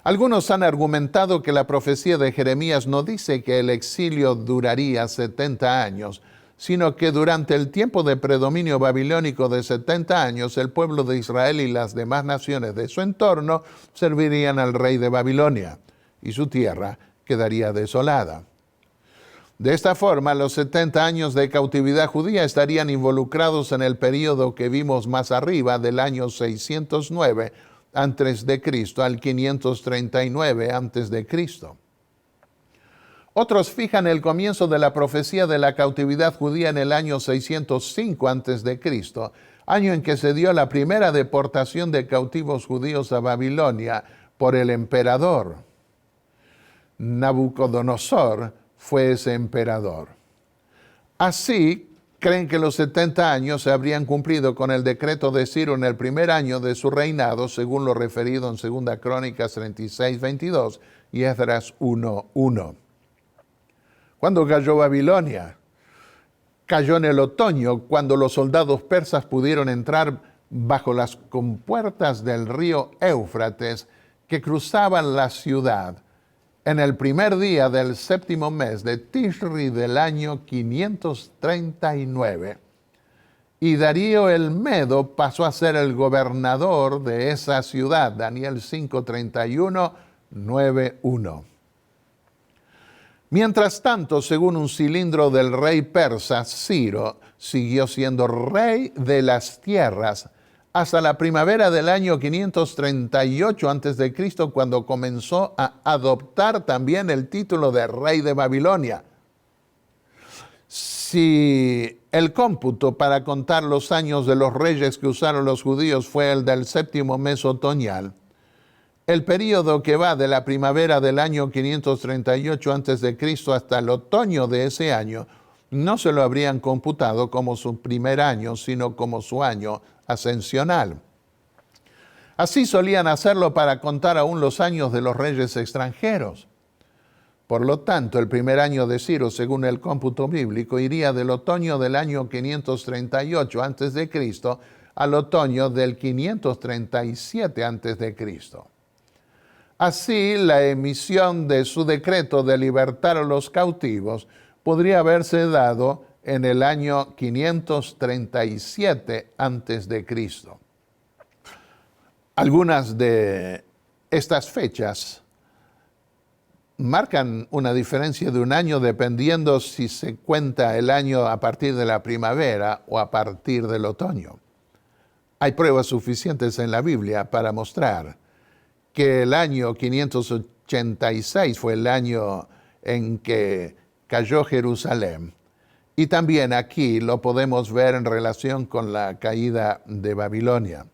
Algunos han argumentado que la profecía de Jeremías no dice que el exilio duraría 70 años, sino que durante el tiempo de predominio babilónico de 70 años, el pueblo de Israel y las demás naciones de su entorno servirían al rey de Babilonia, y su tierra quedaría desolada. De esta forma, los 70 años de cautividad judía estarían involucrados en el período que vimos más arriba, del año 609 antes de Cristo al 539 antes de Cristo. Otros fijan el comienzo de la profecía de la cautividad judía en el año 605 antes de Cristo, año en que se dio la primera deportación de cautivos judíos a Babilonia por el emperador. Nabucodonosor fue ese emperador. Así, creen que los 70 años se habrían cumplido con el decreto de Ciro en el primer año de su reinado, según lo referido en 2 Crónicas 36:22 y Esdras 1:1. ¿Cuándo cayó Babilonia? Cayó en el otoño, cuando los soldados persas pudieron entrar bajo las compuertas del río Éufrates que cruzaban la ciudad en el primer día del 7º mes de Tishri del año 539. Y Darío el Medo pasó a ser el gobernador de esa ciudad. Daniel 5:31, 9:1. Mientras tanto, según un cilindro del rey persa, Ciro siguió siendo rey de las tierras hasta la primavera del año 538 a.C., cuando comenzó a adoptar también el título de rey de Babilonia. Si el cómputo para contar los años de los reyes que usaron los judíos fue el del 7º mes otoñal, el período que va de la primavera del año 538 a.C. hasta el otoño de ese año no se lo habrían computado como su primer año, sino como su año ascensional. Así solían hacerlo para contar aún los años de los reyes extranjeros. Por lo tanto, el primer año de Ciro, según el cómputo bíblico, iría del otoño del año 538 a.C. al otoño del 537 a.C. Así, la emisión de su decreto de libertar a los cautivos podría haberse dado en el año 537 a.C. Algunas de estas fechas marcan una diferencia de un año dependiendo si se cuenta el año a partir de la primavera o a partir del otoño. Hay pruebas suficientes en la Biblia para mostrar que el año 586 fue el año en que cayó Jerusalén. Y también aquí lo podemos ver en relación con la caída de Babilonia.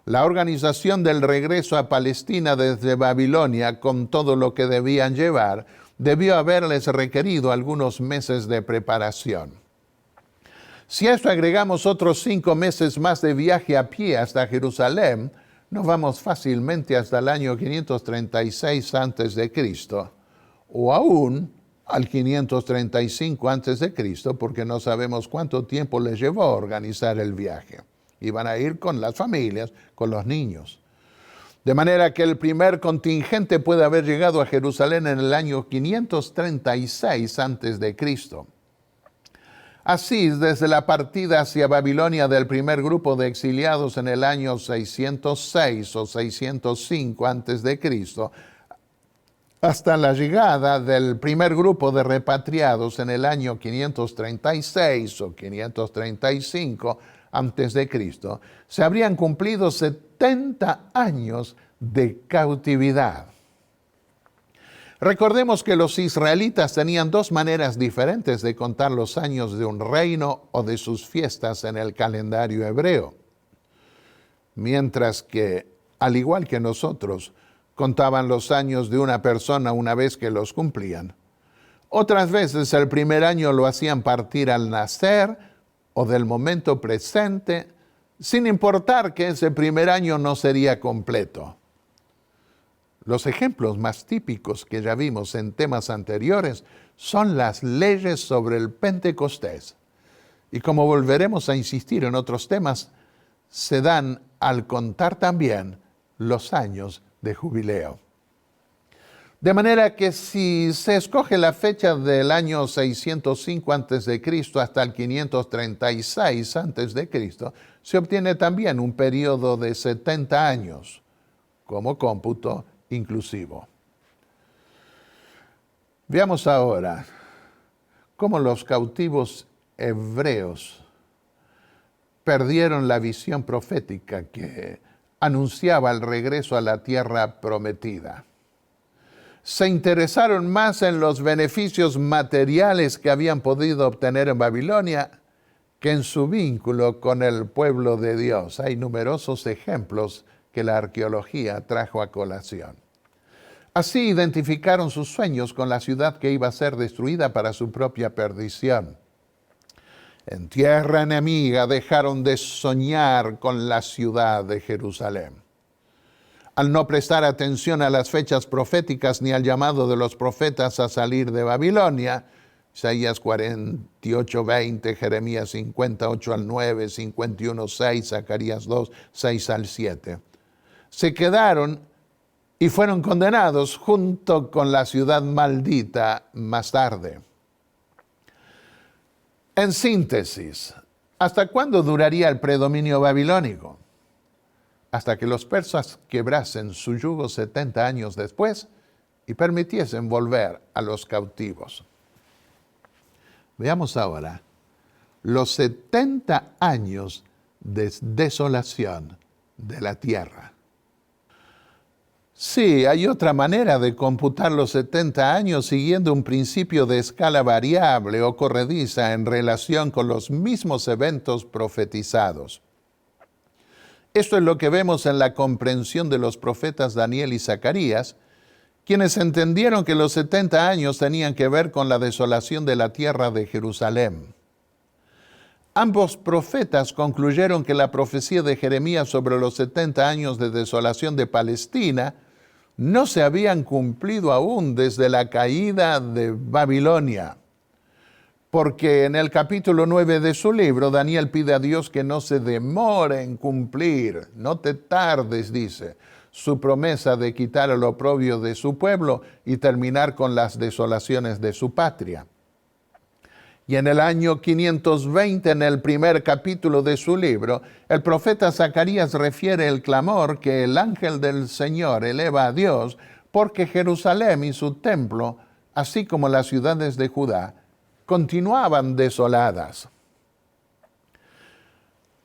La organización del regreso a Palestina desde Babilonia, con todo lo que debían llevar, debió haberles requerido algunos meses de preparación. Si a esto agregamos otros 5 meses más de viaje a pie hasta Jerusalén, nos vamos fácilmente hasta el año 536 a.C. o aún al 535 a.C., porque no sabemos cuánto tiempo les llevó a organizar el viaje. Iban a ir con las familias, con los niños. De manera que el primer contingente puede haber llegado a Jerusalén en el año 536 a.C. Así, desde la partida hacia Babilonia del primer grupo de exiliados en el año 606 o 605 a.C., hasta la llegada del primer grupo de repatriados en el año 536 o 535 a.C., se habrían cumplido 70 años de cautividad. Recordemos que los israelitas tenían dos maneras diferentes de contar los años de un reino o de sus fiestas en el calendario hebreo. Mientras que, al igual que nosotros, contaban los años de una persona una vez que los cumplían. Otras veces el primer año lo hacían partir al nacer o del momento presente, sin importar que ese primer año no sería completo. Los ejemplos más típicos que ya vimos en temas anteriores son las leyes sobre el Pentecostés. Y como volveremos a insistir en otros temas, se dan al contar también los años de jubileo. De manera que si se escoge la fecha del año 605 a.C. hasta el 536 a.C., se obtiene también un periodo de 70 años como cómputo inclusivo. Veamos ahora cómo los cautivos hebreos perdieron la visión profética que anunciaba el regreso a la tierra prometida. Se interesaron más en los beneficios materiales que habían podido obtener en Babilonia que en su vínculo con el pueblo de Dios. Hay numerosos ejemplos que la arqueología trajo a colación. Así identificaron sus sueños con la ciudad que iba a ser destruida para su propia perdición. En tierra enemiga dejaron de soñar con la ciudad de Jerusalén. Al no prestar atención a las fechas proféticas ni al llamado de los profetas a salir de Babilonia, Isaías 48:20, Jeremías 58:9, 51:6, Zacarías 2:6-7, se quedaron y fueron condenados junto con la ciudad maldita más tarde. En síntesis, ¿hasta cuándo duraría el predominio babilónico? Hasta que los persas quebrasen su yugo 70 años después y permitiesen volver a los cautivos. Veamos ahora los 70 años de desolación de la tierra. Sí, hay otra manera de computar los 70 años siguiendo un principio de escala variable o corrediza en relación con los mismos eventos profetizados. Esto es lo que vemos en la comprensión de los profetas Daniel y Zacarías, quienes entendieron que los 70 años tenían que ver con la desolación de la tierra de Jerusalén. Ambos profetas concluyeron que la profecía de Jeremías sobre los 70 años de desolación de Palestina no se habían cumplido aún desde la caída de Babilonia. Porque en el capítulo 9 de su libro, Daniel pide a Dios que no se demore en cumplir, no te tardes, dice, su promesa de quitar el oprobio de su pueblo y terminar con las desolaciones de su patria. Y en el año 520, en el primer capítulo de su libro, el profeta Zacarías refiere el clamor que el ángel del Señor eleva a Dios porque Jerusalén y su templo, así como las ciudades de Judá, continuaban desoladas.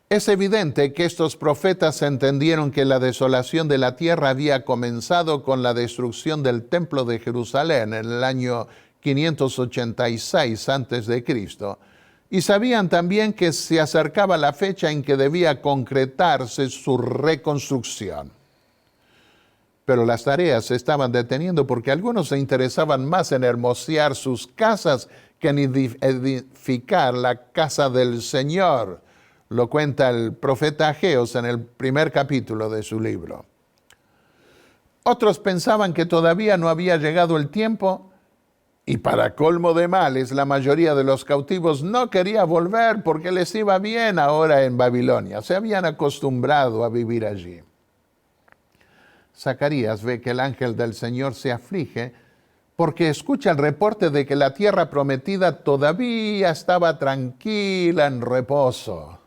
Es evidente que estos profetas entendieron que la desolación de la tierra había comenzado con la destrucción del templo de Jerusalén en el año 586 a.C. y sabían también que se acercaba la fecha en que debía concretarse su reconstrucción. Pero las tareas se estaban deteniendo porque algunos se interesaban más en hermosear sus casas que en edificar la casa del Señor. Lo cuenta el profeta Ageo en el primer capítulo de su libro. Otros pensaban que todavía no había llegado el tiempo y para colmo de males, la mayoría de los cautivos no quería volver porque les iba bien ahora en Babilonia. Se habían acostumbrado a vivir allí. Zacarías ve que el ángel del Señor se aflige porque escucha el reporte de que la tierra prometida todavía estaba tranquila en reposo.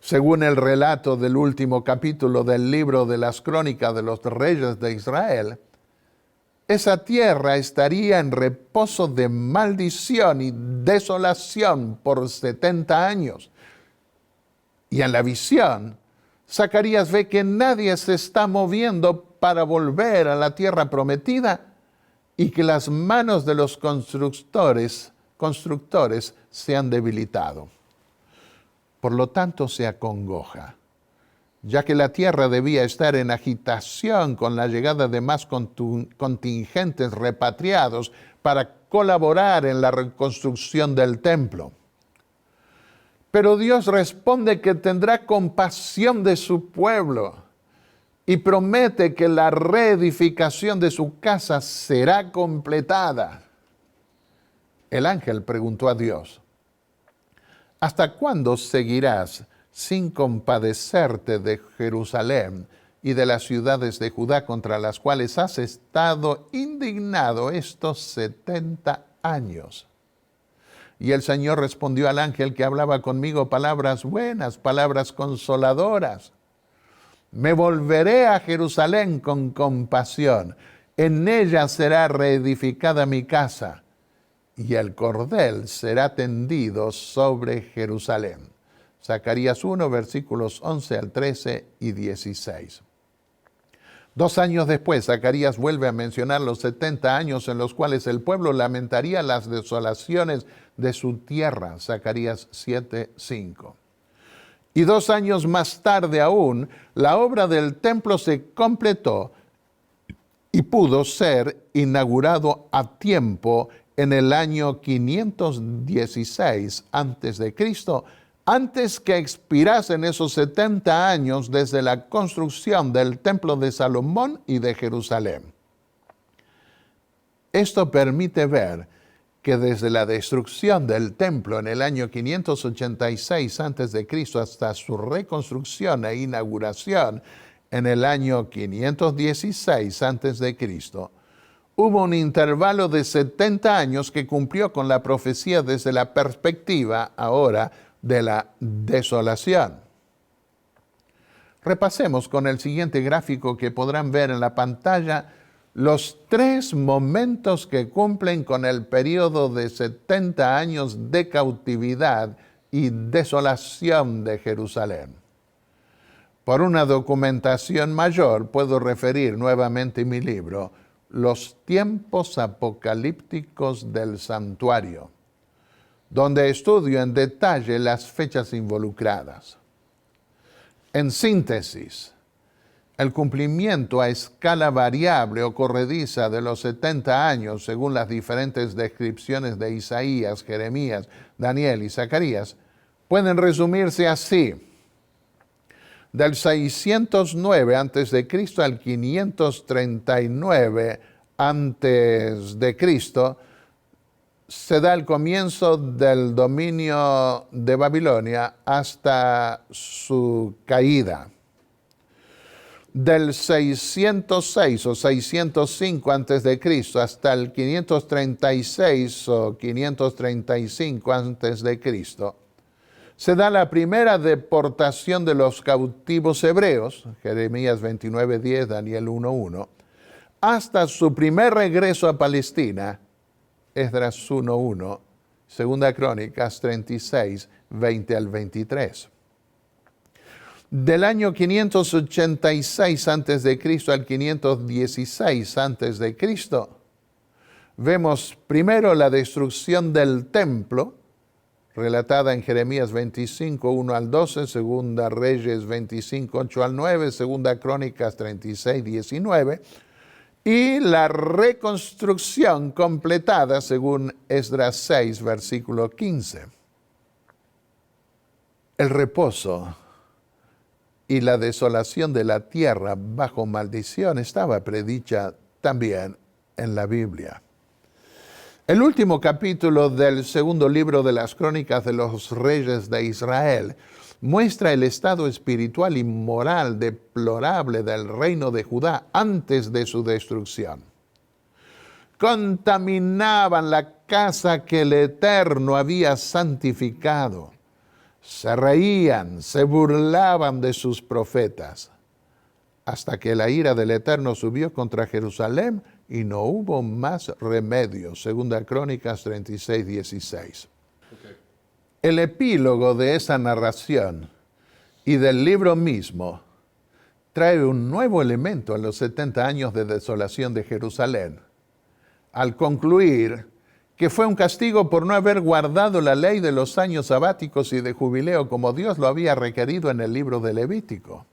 Según el relato del último capítulo del libro de las Crónicas de los Reyes de Israel, esa tierra estaría en reposo de maldición y desolación por 70 años. Y en la visión, Zacarías ve que nadie se está moviendo para volver a la tierra prometida y que las manos de los constructores se han debilitado. Por lo tanto, se acongoja, ya que la tierra debía estar en agitación con la llegada de más contingentes repatriados para colaborar en la reconstrucción del templo. Pero Dios responde que tendrá compasión de su pueblo y promete que la reedificación de su casa será completada. El ángel preguntó a Dios: ¿hasta cuándo seguirás sin compadecerte de Jerusalén y de las ciudades de Judá contra las cuales has estado indignado estos 70 años? Y el Señor respondió al ángel que hablaba conmigo palabras buenas, palabras consoladoras. Me volveré a Jerusalén con compasión. En ella será reedificada mi casa, y el cordel será tendido sobre Jerusalén. Zacarías 1, versículos 11 al 13 y 16. 2 años después, Zacarías vuelve a mencionar los 70 años en los cuales el pueblo lamentaría las desolaciones de su tierra. Zacarías 7, 5. Y 2 años más tarde aún, la obra del templo se completó y pudo ser inaugurado a tiempo en el año 516 a.C., antes que expirasen esos 70 años desde la construcción del templo de Salomón y de Jerusalén. Esto permite ver que desde la destrucción del templo en el año 586 a.C. hasta su reconstrucción e inauguración en el año 516 a.C., hubo un intervalo de 70 años que cumplió con la profecía desde la perspectiva ahora de la desolación. Repasemos con el siguiente gráfico que podrán ver en la pantalla los 3 momentos que cumplen con el periodo de 70 años de cautividad y desolación de Jerusalén. Por una documentación mayor puedo referir nuevamente mi libro, Los tiempos apocalípticos del santuario, donde estudio en detalle las fechas involucradas. En síntesis, el cumplimiento a escala variable o corrediza de los 70 años, según las diferentes descripciones de Isaías, Jeremías, Daniel y Zacarías, pueden resumirse así. Del 609 a.C. al 539 a.C., se da el comienzo del dominio de Babilonia hasta su caída. Del 606 o 605 a.C. hasta el 536 o 535 a.C., se da la primera deportación de los cautivos hebreos, Jeremías 29:10, Daniel 1:1, hasta su primer regreso a Palestina, Esdras 1:1, Segunda Crónicas 36, 20 al 23. Del año 586 a.C. al 516 a.C., vemos primero la destrucción del templo, relatada en Jeremías 25, 1 al 12, Segunda Reyes 25, 8 al 9, Segunda Crónicas 36, 19, y la reconstrucción completada según Esdras 6, versículo 15. El reposo y la desolación de la tierra bajo maldición estaba predicha también en la Biblia. El último capítulo del segundo libro de las Crónicas de los Reyes de Israel muestra el estado espiritual y moral deplorable del reino de Judá antes de su destrucción. contaminaban la casa que el Eterno había santificado. Se reían, se burlaban de sus profetas, hasta que la ira del Eterno subió contra Jerusalén y no hubo más remedio. Segunda Crónicas 36, 16. Okay. El epílogo de esa narración y del libro mismo trae un nuevo elemento en los 70 años de desolación de Jerusalén, al concluir que fue un castigo por no haber guardado la ley de los años sabáticos y de jubileo como Dios lo había requerido en el libro de Levítico.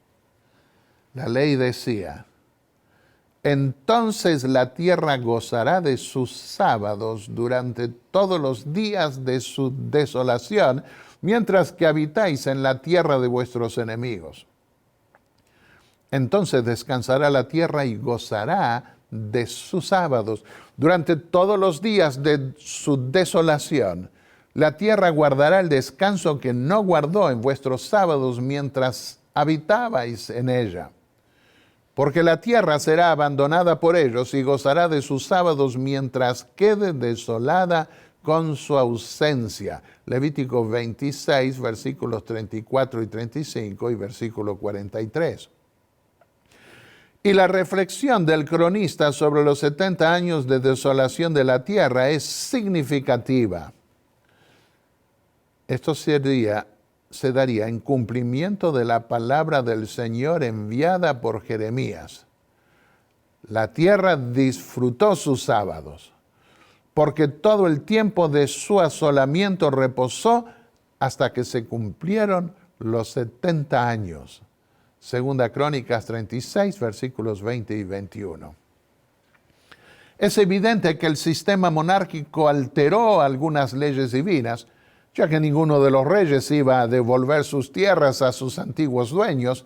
La ley decía: entonces la tierra gozará de sus sábados durante todos los días de su desolación, mientras que habitáis en la tierra de vuestros enemigos. Entonces descansará la tierra y gozará de sus sábados. Durante todos los días de su desolación, la tierra guardará el descanso que no guardó en vuestros sábados mientras habitabais en ella. Porque la tierra será abandonada por ellos y gozará de sus sábados mientras quede desolada con su ausencia. Levítico 26, versículos 34 y 35 y versículo 43. Y la reflexión del cronista sobre los 70 años de desolación de la tierra es significativa. Esto se daría en cumplimiento de la palabra del Señor enviada por Jeremías. La tierra disfrutó sus sábados, porque todo el tiempo de su asolamiento reposó hasta que se cumplieron los 70 años. Segunda Crónicas 36, versículos 20 y 21. Es evidente que el sistema monárquico alteró algunas leyes divinas, ya que ninguno de los reyes iba a devolver sus tierras a sus antiguos dueños,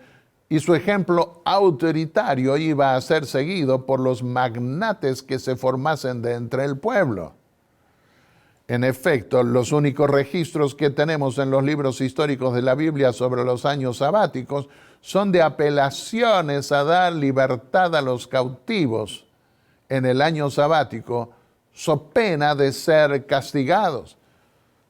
y su ejemplo autoritario iba a ser seguido por los magnates que se formasen de entre el pueblo. En efecto, los únicos registros que tenemos en los libros históricos de la Biblia sobre los años sabáticos son de apelaciones a dar libertad a los cautivos en el año sabático, so pena de ser castigados.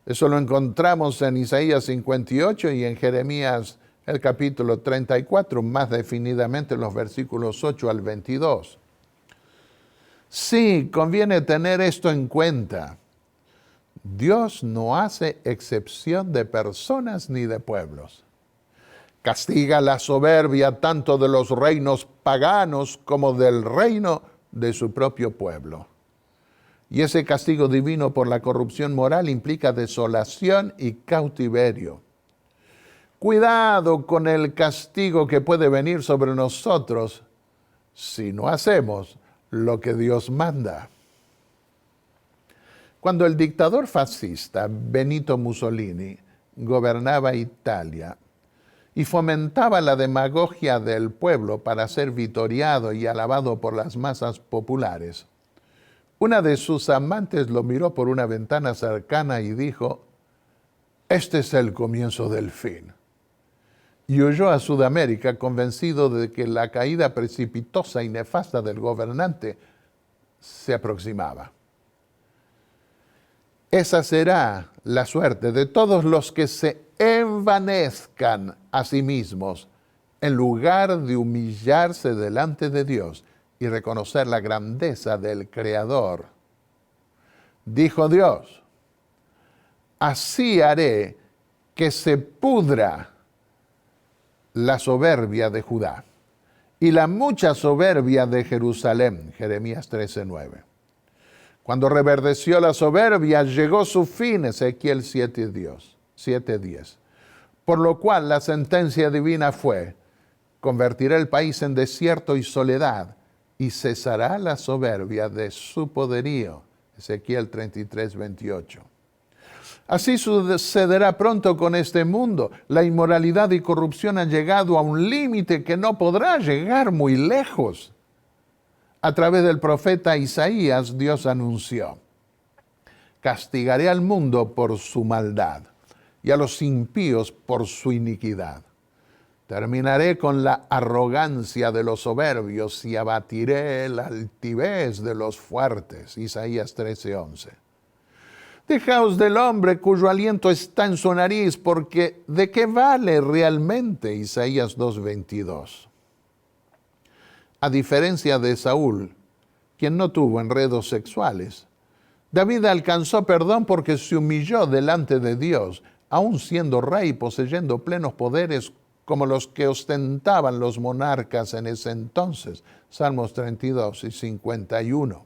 Eso lo encontramos en Isaías 58 y en Jeremías el capítulo 34, más definidamente en los versículos 8 al 22. Sí, conviene tener esto en cuenta. Dios no hace excepción de personas ni de pueblos. Castiga la soberbia tanto de los reinos paganos como del reino de su propio pueblo. Y ese castigo divino por la corrupción moral implica desolación y cautiverio. Cuidado con el castigo que puede venir sobre nosotros si no hacemos lo que Dios manda. Cuando el dictador fascista Benito Mussolini gobernaba Italia y fomentaba la demagogia del pueblo para ser vitoriado y alabado por las masas populares, una de sus amantes lo miró por una ventana cercana y dijo: este es el comienzo del fin. Y huyó a Sudamérica convencido de que la caída precipitosa y nefasta del gobernante se aproximaba. Esa será la suerte de todos los que se envanezcan a sí mismos en lugar de humillarse delante de Dios y reconocer la grandeza del Creador. Dijo Dios: así haré que se pudra la soberbia de Judá y la mucha soberbia de Jerusalén. Jeremías 13:9. Cuando reverdeció la soberbia, llegó su fin. Ezequiel 7:10. Por lo cual la sentencia divina fue: convertirá el país en desierto y soledad, y cesará la soberbia de su poderío. Ezequiel 33:28. Así sucederá pronto con este mundo. La inmoralidad y corrupción han llegado a un límite que no podrá llegar muy lejos. A través del profeta Isaías, Dios anunció: castigaré al mundo por su maldad y a los impíos por su iniquidad. Terminaré con la arrogancia de los soberbios y abatiré la altivez de los fuertes. Isaías 13:11. Dejaos del hombre cuyo aliento está en su nariz, porque ¿de qué vale realmente? Isaías 2:22. A diferencia de Saúl, quien no tuvo enredos sexuales, David alcanzó perdón porque se humilló delante de Dios, aun siendo rey y poseyendo plenos poderes como los que ostentaban los monarcas en ese entonces. Salmos 32 y 51.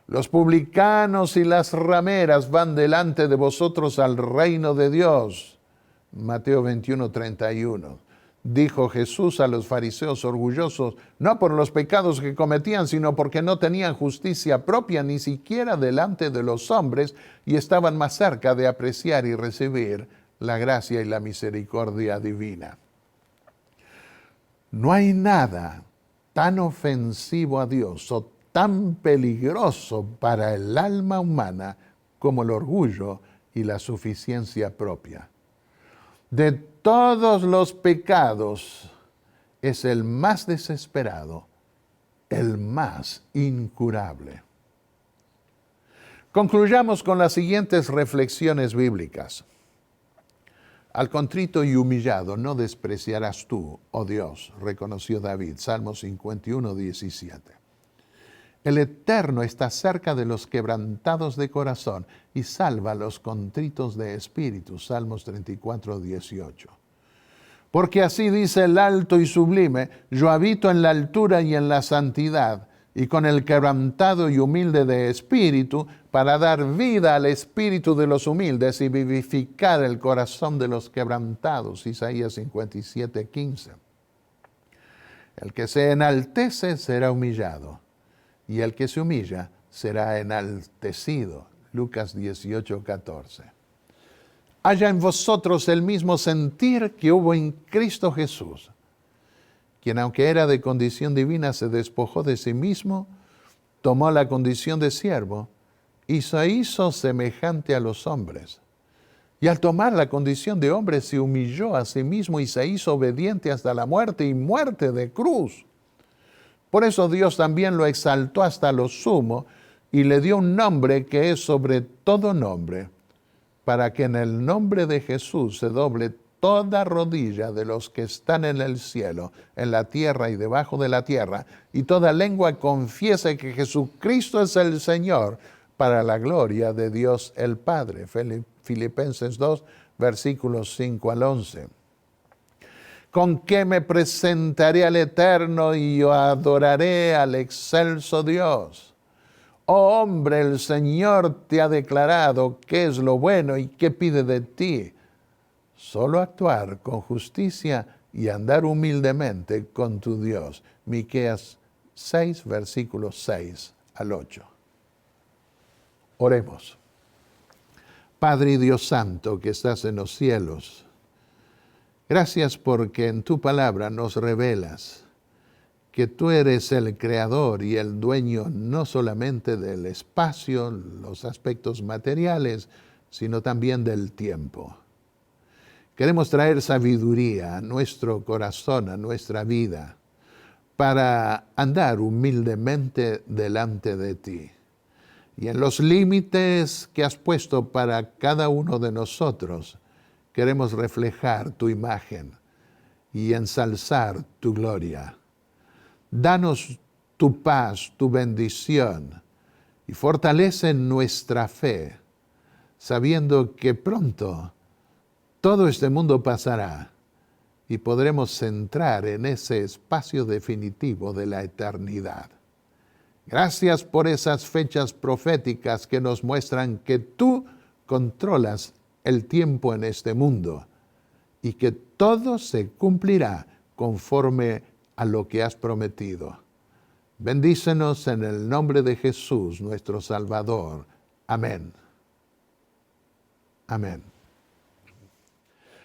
Los publicanos y las rameras van delante de vosotros al reino de Dios. Mateo 21:31. Dijo Jesús a los fariseos orgullosos, no por los pecados que cometían, sino porque no tenían justicia propia ni siquiera delante de los hombres y estaban más cerca de apreciar y recibir la gracia y la misericordia divina. No hay nada tan ofensivo a Dios o tan peligroso para el alma humana como el orgullo y la suficiencia propia. De todos los pecados es el más desesperado, el más incurable. Concluyamos con las siguientes reflexiones bíblicas. Al contrito y humillado no despreciarás tú, oh Dios, reconoció David, Salmo 51:17. El Eterno está cerca de los quebrantados de corazón y salva a los contritos de espíritu, Salmos 34:18. Porque así dice el alto y sublime, yo habito en la altura y en la santidad, y con el quebrantado y humilde de espíritu, para dar vida al espíritu de los humildes y vivificar el corazón de los quebrantados, Isaías 57:15. El que se enaltece será humillado, y el que se humilla será enaltecido, Lucas 18:14. Haya en vosotros el mismo sentir que hubo en Cristo Jesús, quien aunque era de condición divina se despojó de sí mismo, tomó la condición de siervo y se hizo semejante a los hombres. Y al tomar la condición de hombre se humilló a sí mismo y se hizo obediente hasta la muerte y muerte de cruz. Por eso Dios también lo exaltó hasta lo sumo y le dio un nombre que es sobre todo nombre, para que en el nombre de Jesús se doble toda rodilla de los que están en el cielo, en la tierra y debajo de la tierra, y toda lengua confiese que Jesucristo es el Señor, para la gloria de Dios el Padre. Filipenses 2, versículos 5 al 11. ¿Con qué me presentaré al Eterno y yo adoraré al excelso Dios? Oh hombre, el Señor te ha declarado qué es lo bueno y qué pide de ti. Solo actuar con justicia y andar humildemente con tu Dios. Miqueas 6, versículos 6 al 8. Oremos. Padre y Dios Santo que estás en los cielos, gracias porque en tu palabra nos revelas que tú eres el creador y el dueño no solamente del espacio, los aspectos materiales, sino también del tiempo. Queremos traer sabiduría a nuestro corazón, a nuestra vida, para andar humildemente delante de ti. Y en los límites que has puesto para cada uno de nosotros, queremos reflejar tu imagen y ensalzar tu gloria. Danos tu paz, tu bendición, y fortalece nuestra fe, sabiendo que pronto todo este mundo pasará y podremos entrar en ese espacio definitivo de la eternidad. Gracias por esas fechas proféticas que nos muestran que tú controlas el tiempo en este mundo y que todo se cumplirá conforme a lo que has prometido. Bendícenos en el nombre de Jesús, nuestro Salvador. Amén. Amén.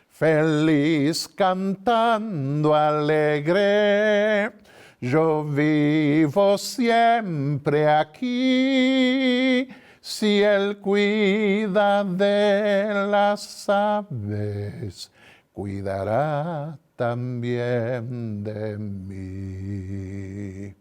Feliz cantando alegre, yo vivo siempre aquí. Si Él cuida de las aves, cuidará también de mí.